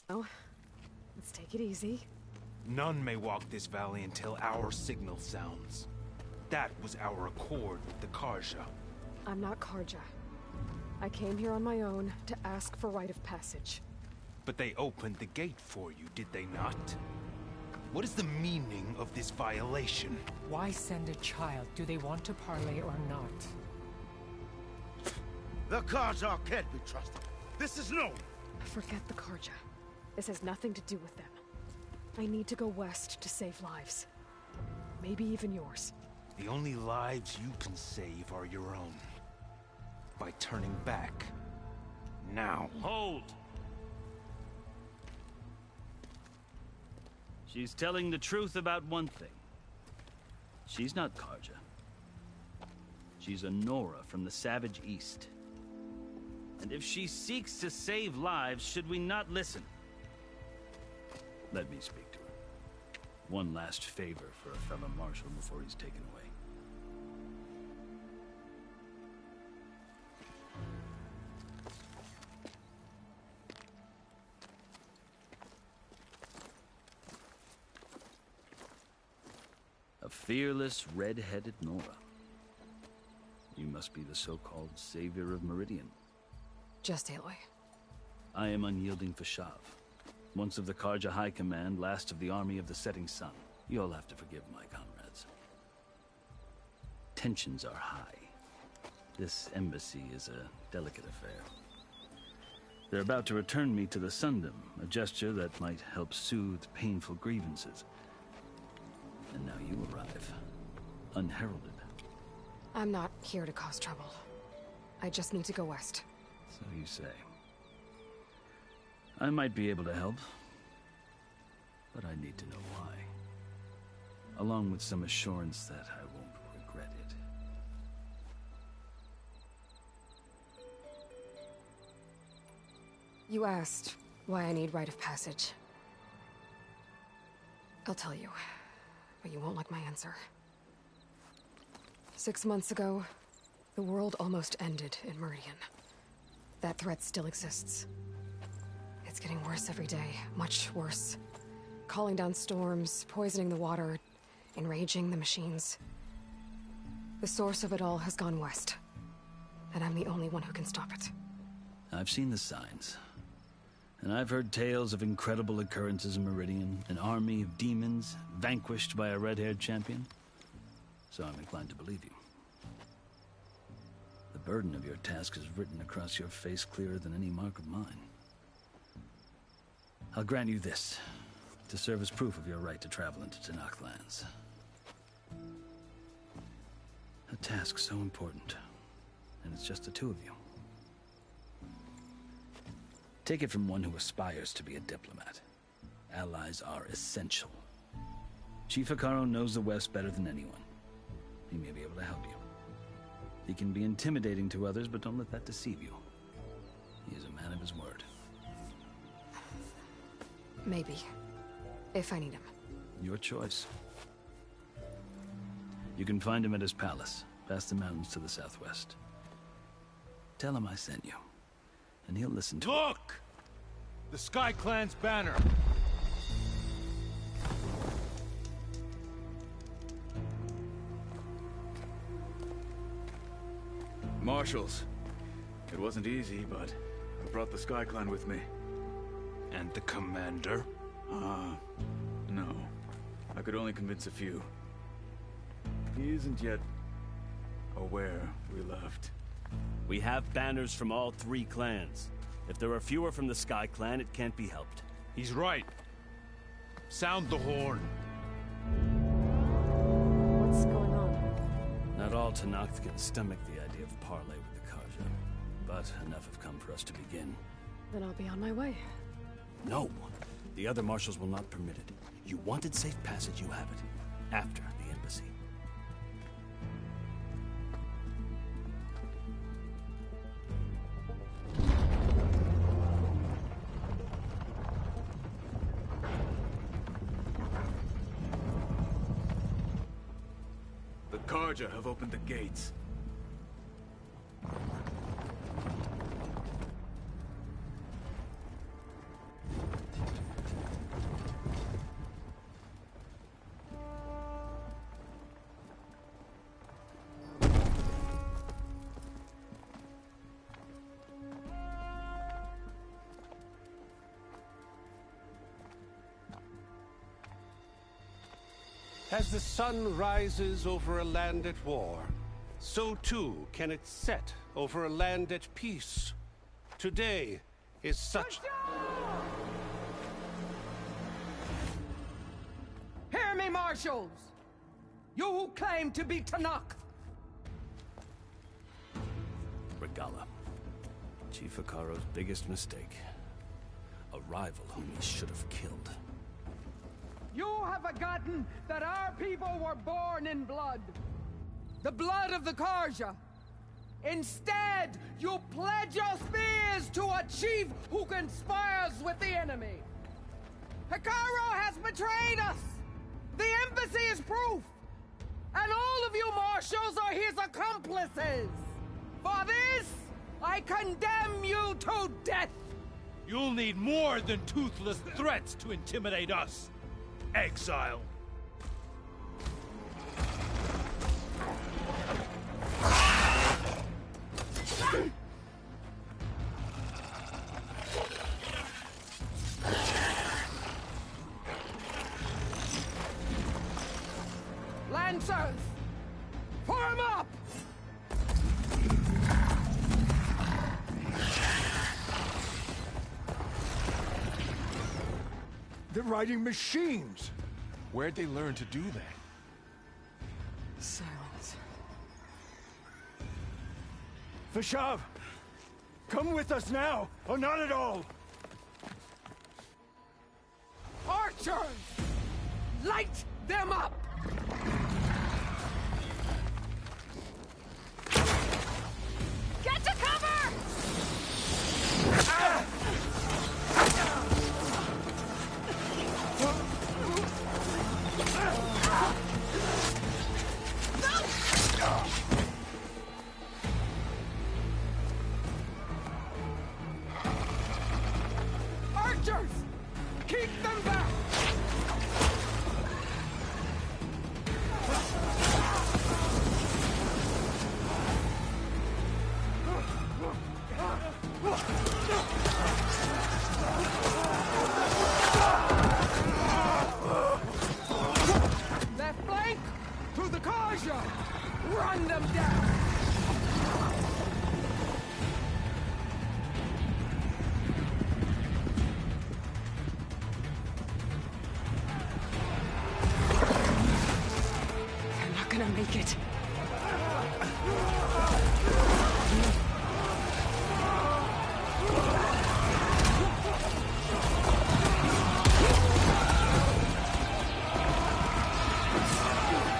Oh, let's take it easy. None may walk this valley until our signal sounds. That was our accord with the Carja. I'm not Carja. I came here on my own to ask for rite of passage. But they opened the gate for you, did they not? What is the meaning of this violation? Why send a child? Do they want to parley or not? The Carja can't be trusted. This is known. Forget the Carja. This has nothing to do with them. I need to go west to save lives. Maybe even yours. The only lives you can save are your own. By turning back. Now. Hold! She's telling the truth about one thing. She's not Carja. She's a Nora from the Savage East. And if she seeks to save lives, should we not listen? Let me speak to her. One last favor for a fellow marshal before he's taken away. A fearless, red-headed Nora. You must be the so-called savior of Meridian. Just Aloy. I am unyielding Fashav. Once of the Carja High Command, last of the army of the setting sun. You'll have to forgive my comrades. Tensions are high. This embassy is a delicate affair. They're about to return me to the Sundom, a gesture that might help soothe painful grievances. And now you arrive, unheralded. I'm not here to cause trouble. I just need to go west. So you say. I might be able to help, but I need to know why. Along with some assurance that I won't regret it. You asked why I need rite of passage. I'll tell you, but you won't like my answer. 6 months ago, the world almost ended in Meridian. That threat still exists. It's getting worse every day, much worse. Calling down storms, poisoning the water, enraging the machines. The source of it all has gone west, and I'm the only one who can stop it. I've seen the signs. And I've heard tales of incredible occurrences in Meridian, an army of demons vanquished by a red-haired champion. So I'm inclined to believe you. The burden of your task is written across your face clearer than any mark of mine. I'll grant you this, to serve as proof of your right to travel into Tenakth lands. A task so important, and it's just the two of you. Take it from one who aspires to be a diplomat. Allies are essential. Chief Hekarro knows the West better than anyone. He may be able to help you. He can be intimidating to others, but don't let that deceive you. He is a man of his word. Maybe. If I need him. Your choice. You can find him at his palace, past the mountains to the southwest. Tell him I sent you, and he'll listen to Look! The Sky Clan's banner! Marshals. It wasn't easy, but I brought the Sky Clan with me. And the commander? No. I could only convince a few. He isn't yet aware we left. We have banners from all 3 clans. If there are fewer from the Sky Clan, it can't be helped. He's right. Sound the horn. What's going on? Not all Tenakth can stomach the idea of parley with the Carja, but enough have come for us to begin. Then I'll be on my way. No! The other marshals will not permit it. You wanted safe passage, you have it. After the embassy. The Carja have opened the gates. As the sun rises over a land at war, so too can it set over a land at peace. Today is such... Hear me, Marshals! You who claim to be Tanakh! Regala. Chief Hekarro's biggest mistake. A rival whom he should have killed. You have forgotten that our people were born in blood. The blood of the Karja. Instead, you pledge your spears to a chief who conspires with the enemy. Hekarro has betrayed us! The embassy is proof! And all of you marshals are his accomplices! For this, I condemn you to death! You'll need more than toothless threats to intimidate us. Exile. Lancers! Form up! They're riding machines! Where'd they learn to do that? Silence. Vashav! Come with us now, or not at all! Archers! Light them up! Get to cover! Archers! Keep them back! Left flank! To the Karja! Run them down! They're not gonna make it.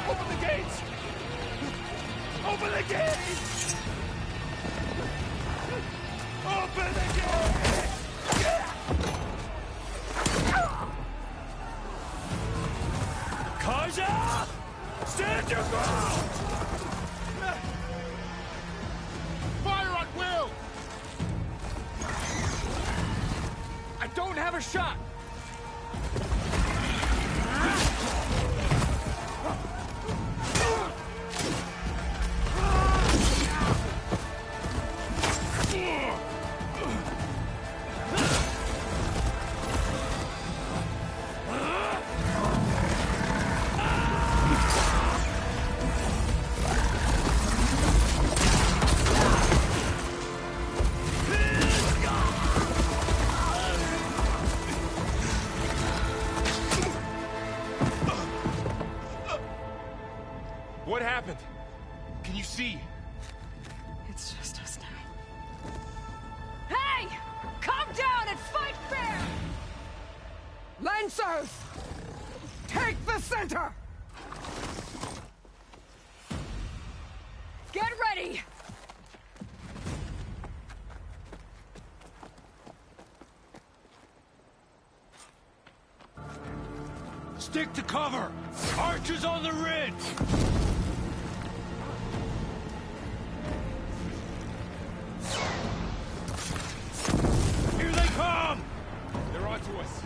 Open the gates! Open the gates! Open the gates! Karja! Stand your ground! Fire at will! I don't have a shot! What happened? Can you see? It's just us now. Hey! Calm down and fight fair! Lancers! Take the center! Get ready! Stick to cover! Archers on the ridge! Here they come! They're onto us.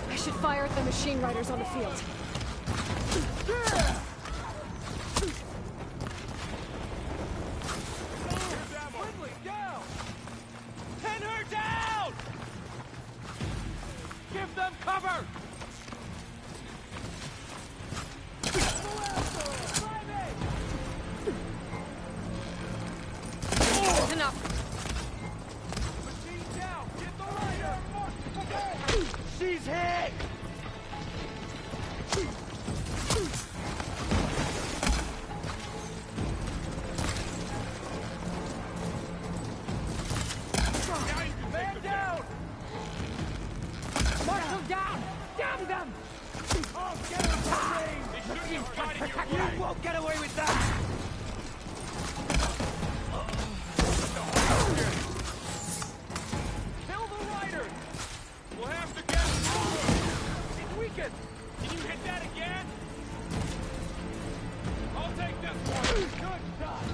I should fire at the machine riders on the field. Quickly, down! Pin her down! enough! Machine down! Get the rider! She's hit! Man down! Marshal down! Down them! Oh, get him from range! You won't get away with that! Kill the riders! We'll have to get through! It's weakened! Can you hit that again? I'll take this one! Good shot!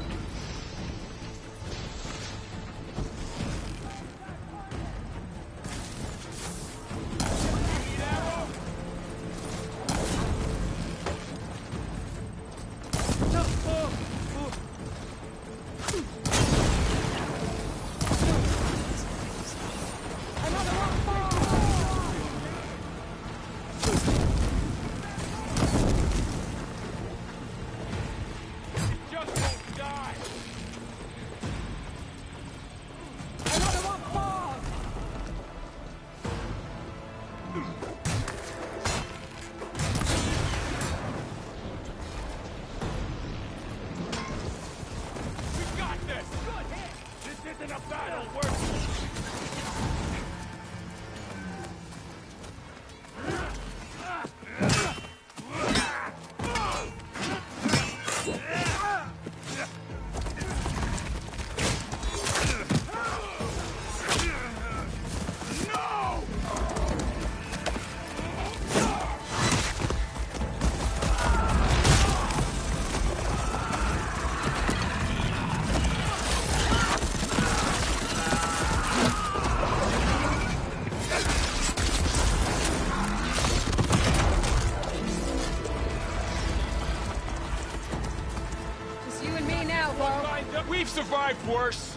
We've survived worse.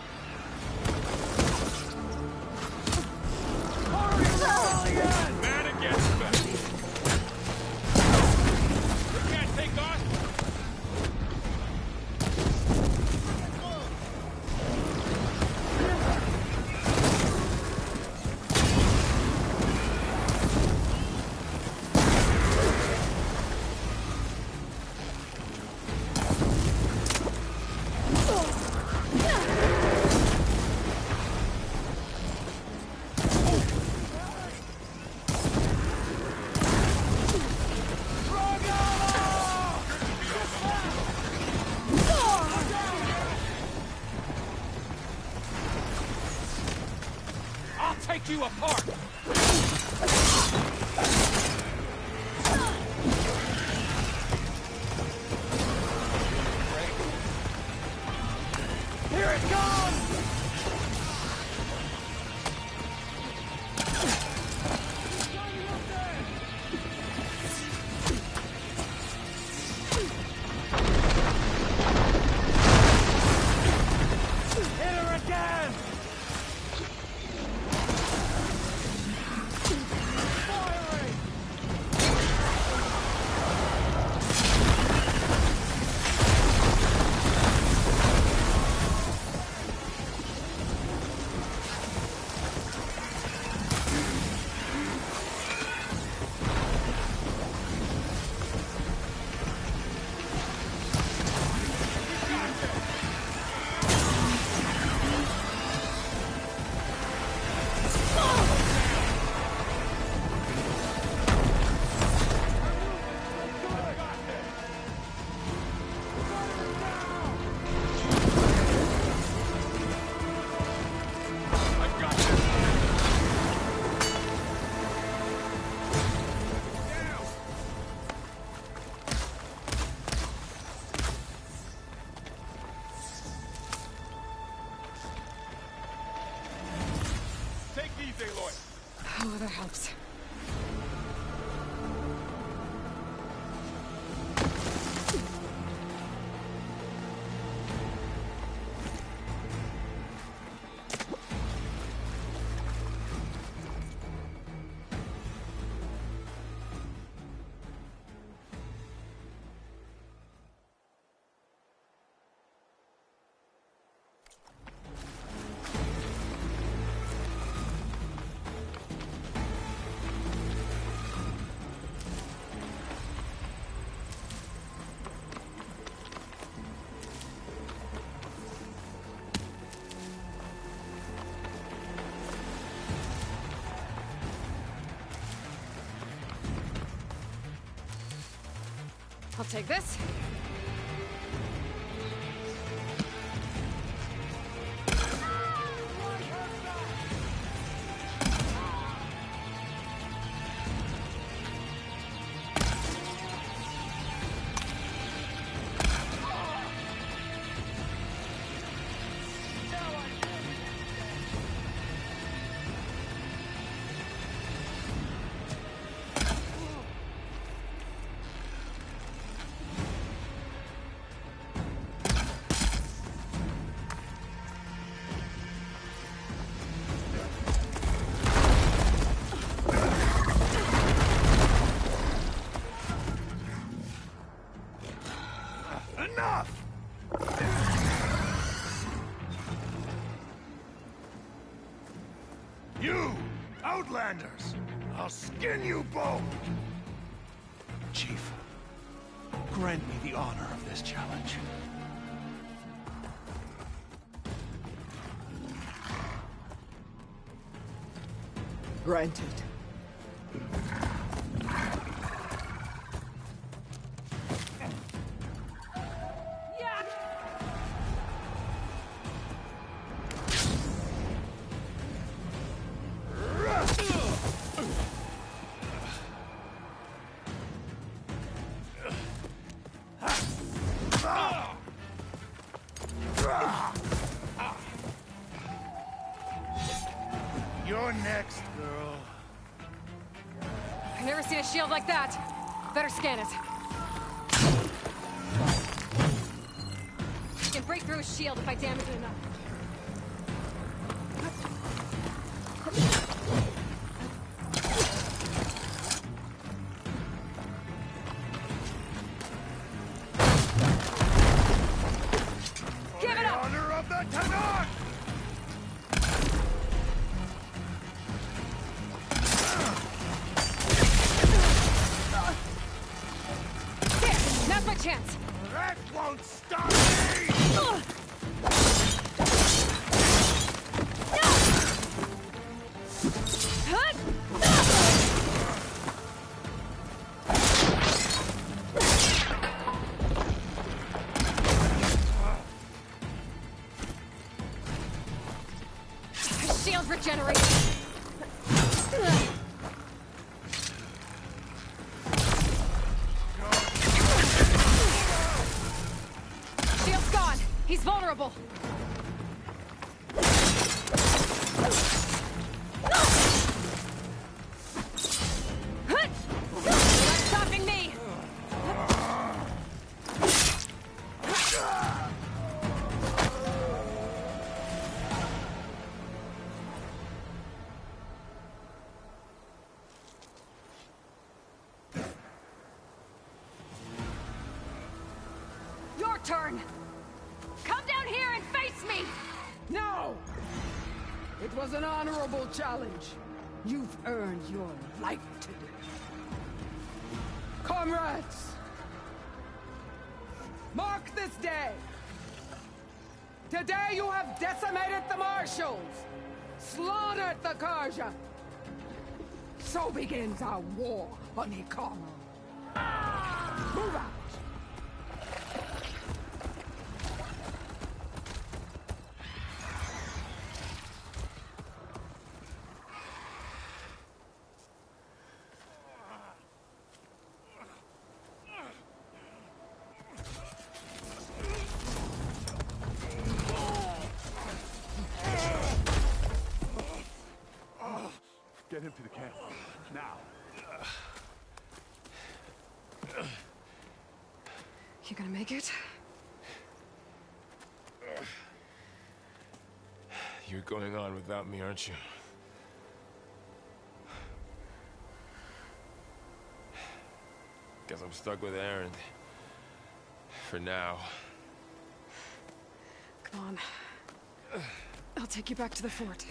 Man against man. We can't take us. Take you apart! Here it comes! Hit her again! Oh, that helps. I'll take this. Enough! You, Outlanders! I'll skin you both! Chief, grant me the honor of this challenge. Granted. You're next, girl. I've never seen a shield like that. Better scan it. I can break through a shield if I damage it enough. Give it up! Honor of the Tanakh! There! Now's my chance! That won't stop me! Shield regenerated. Shield's gone. He's vulnerable. Not stopping me. Your turn. Come down here and face me. No! It was an honorable challenge. You've earned your life today. Comrades! Mark this day! Today you have decimated the Marshals! Slaughtered the Karja! So begins our war on Hikaru. Move out! Get him to the camp. Now. You gonna make it? You're going on without me, aren't you? Guess I'm stuck with Erend. For now. Come on. I'll take you back to the fort.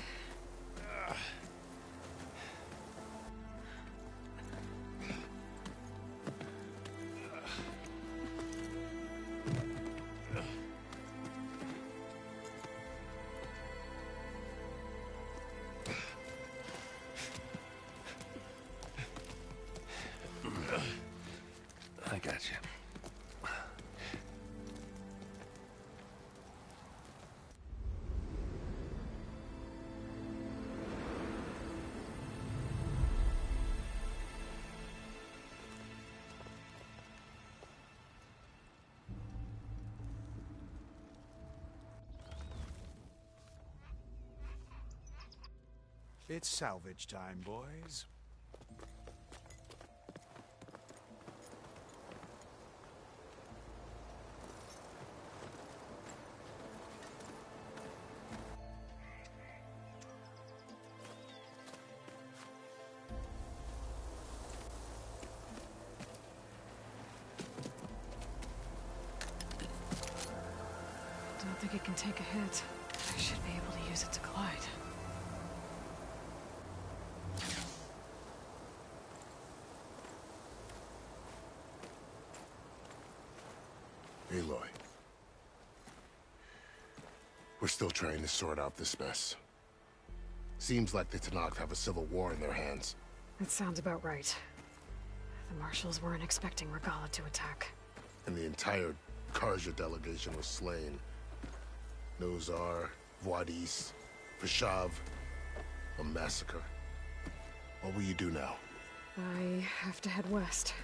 I got you. It's salvage time, boys. Don't think it can take a hit. I should be able to use it to glide. Aloy. We're still trying to sort out this mess. Seems like the Tenakth have a civil war in their hands. That sounds about right. The Marshals weren't expecting Regalla to attack. And the entire Karja delegation was slain. Nozar, Vuadis, Vashav. A massacre. What will you do now? I have to head west.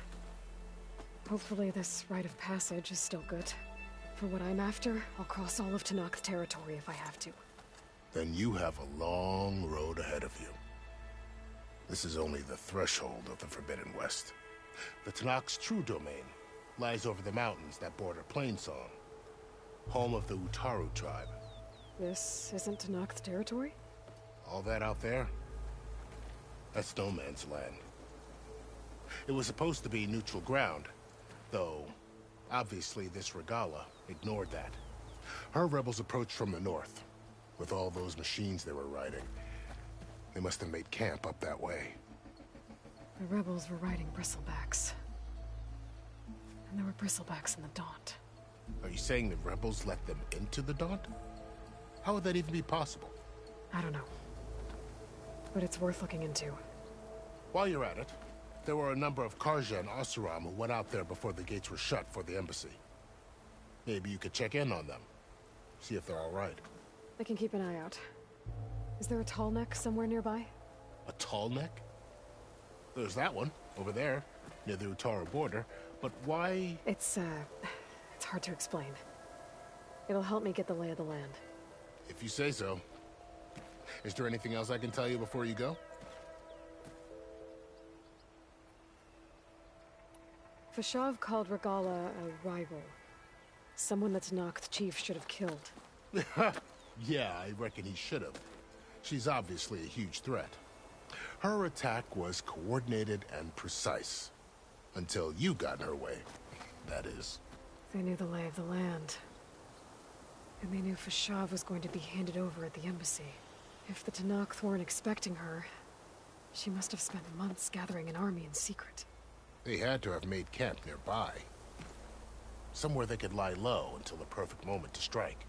Hopefully this rite of passage is still good. For what I'm after, I'll cross all of Tenakth territory if I have to. Then you have a long road ahead of you. This is only the threshold of the Forbidden West. The Tenakth's true domain lies over the mountains that border Plainsong, home of the Utaru tribe. This isn't Tenakth territory? All that out there? That's no man's land. It was supposed to be neutral ground, though obviously this Regalla ignored that. Her rebels approached from the north, with all those machines they were riding. They must have made camp up that way. The rebels were riding bristlebacks. And there were bristlebacks in the Daunt. Are you saying the rebels let them into the Daunt? How would that even be possible? I don't know. But it's worth looking into. While you're at it, there were a number of Karja and Oseram who went out there before the gates were shut for the embassy. Maybe you could check in on them. See if they're all right. I can keep an eye out. Is there a tall neck somewhere nearby? A tall neck? There's that one, over there, near the Utaru border. But why? It's hard to explain. It'll help me get the lay of the land. If you say so. Is there anything else I can tell you before you go? Vashav called Regalla a rival. Someone that Tenakth chief should have killed. Yeah, I reckon he should have. She's obviously a huge threat. Her attack was coordinated and precise. Until you got in her way, that is. They knew the lay of the land. And they knew Vashav was going to be handed over at the embassy. If the Tenakth weren't expecting her, she must have spent months gathering an army in secret. They had to have made camp nearby. Somewhere they could lie low until the perfect moment to strike.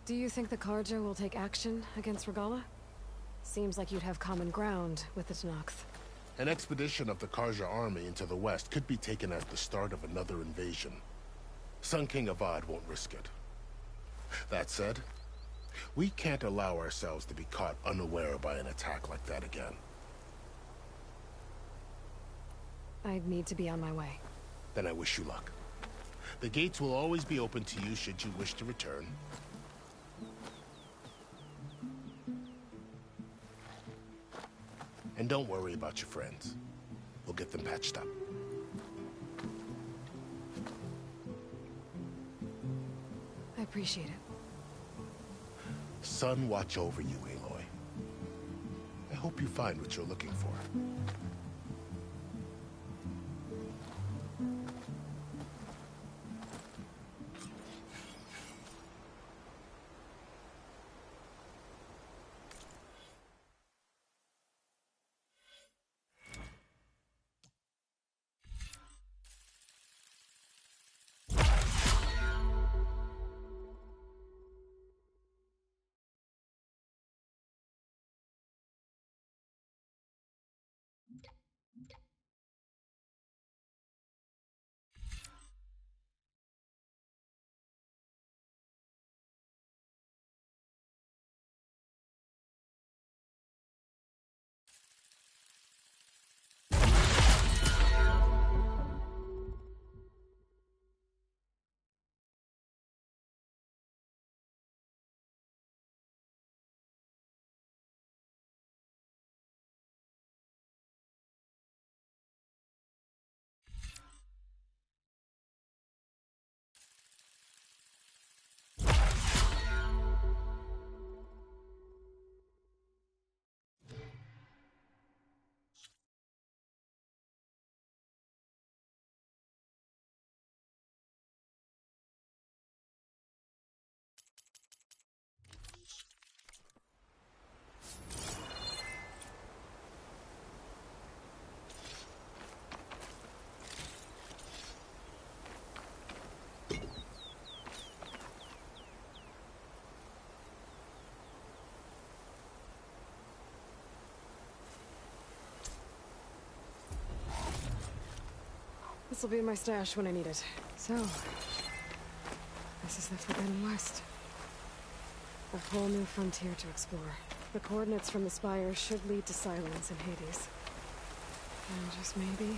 Do you think the Karja will take action against Regalla? Seems like you'd have common ground with the Tenakth. An expedition of the Karja army into the west could be taken as the start of another invasion. Sun King Avad won't risk it. That said, we can't allow ourselves to be caught unaware by an attack like that again. I'd need to be on my way. Then I wish you luck. The gates will always be open to you should you wish to return. And don't worry about your friends. We'll get them patched up. I appreciate it. Sun watch over you, Aloy. I hope you find what you're looking for. This'll be my stash when I need it. So, this is the Forbidden West. A whole new frontier to explore. The coordinates from the spires should lead to Silence and Hades. And just maybe,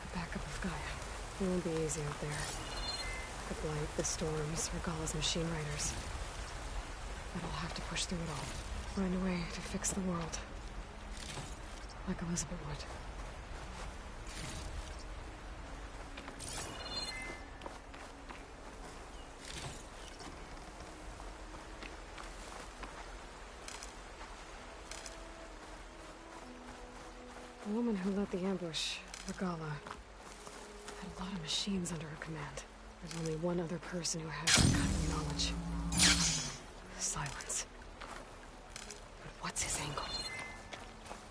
a backup of Gaia. It won't be easy out there. The Blight, the Storms, Regalla's machine riders. But I'll have to push through it all. Find a way to fix the world. Like Elizabeth would. The woman who led the ambush, Regalla, had a lot of machines under her command. There's only one other person who has that kind of knowledge. Silence. But what's his angle?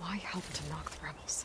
Why help to knock the rebels?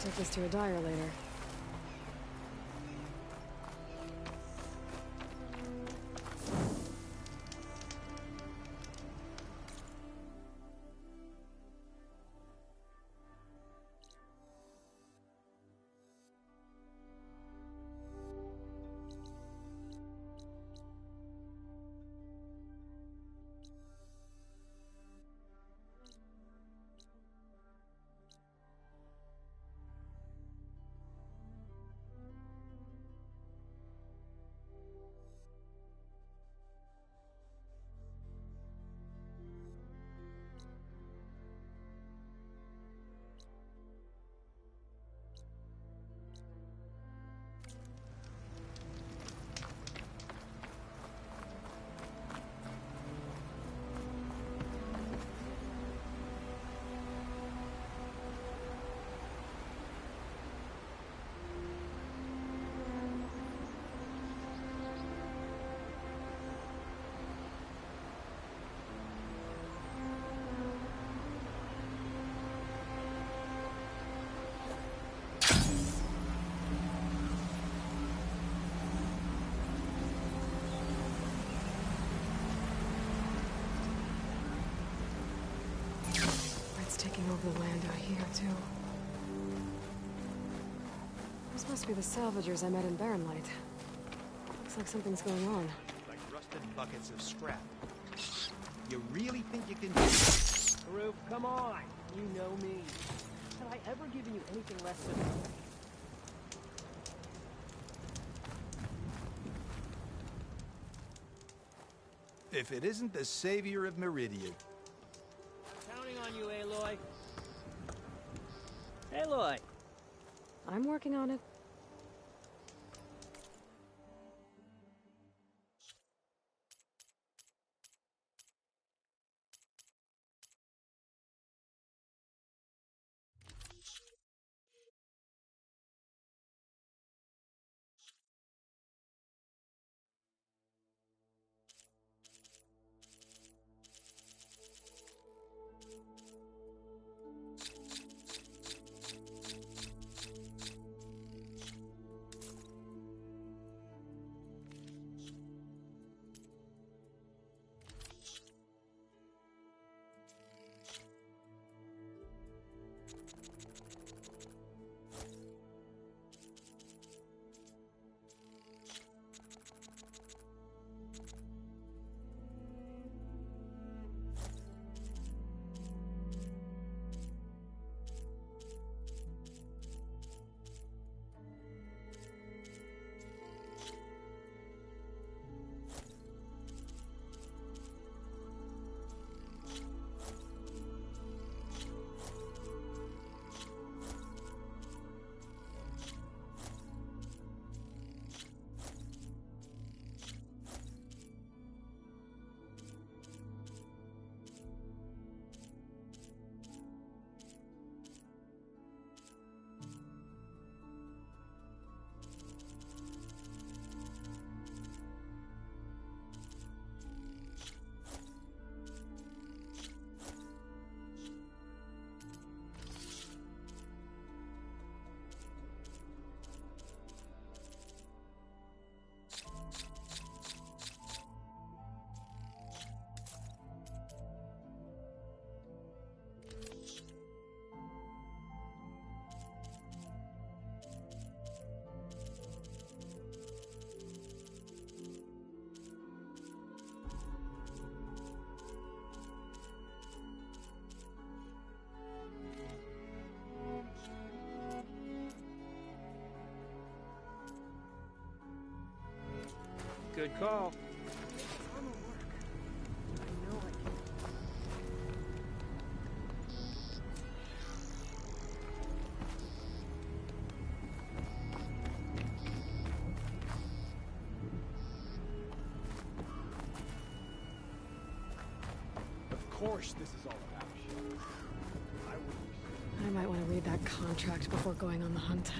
Take this to a dyer later. of the land out here, too. This must be the salvagers I met in Barren Light. Looks like something's going on. Like rusted buckets of scrap. You really think you can do it? Karuk, come on! You know me. Have I ever given you anything less than... If it isn't the savior of Meridian. Counting on you, Aloy. Aloy! I'm working on it. Good call. Of course this is all about you. I might want to read that contract before going on the hunt.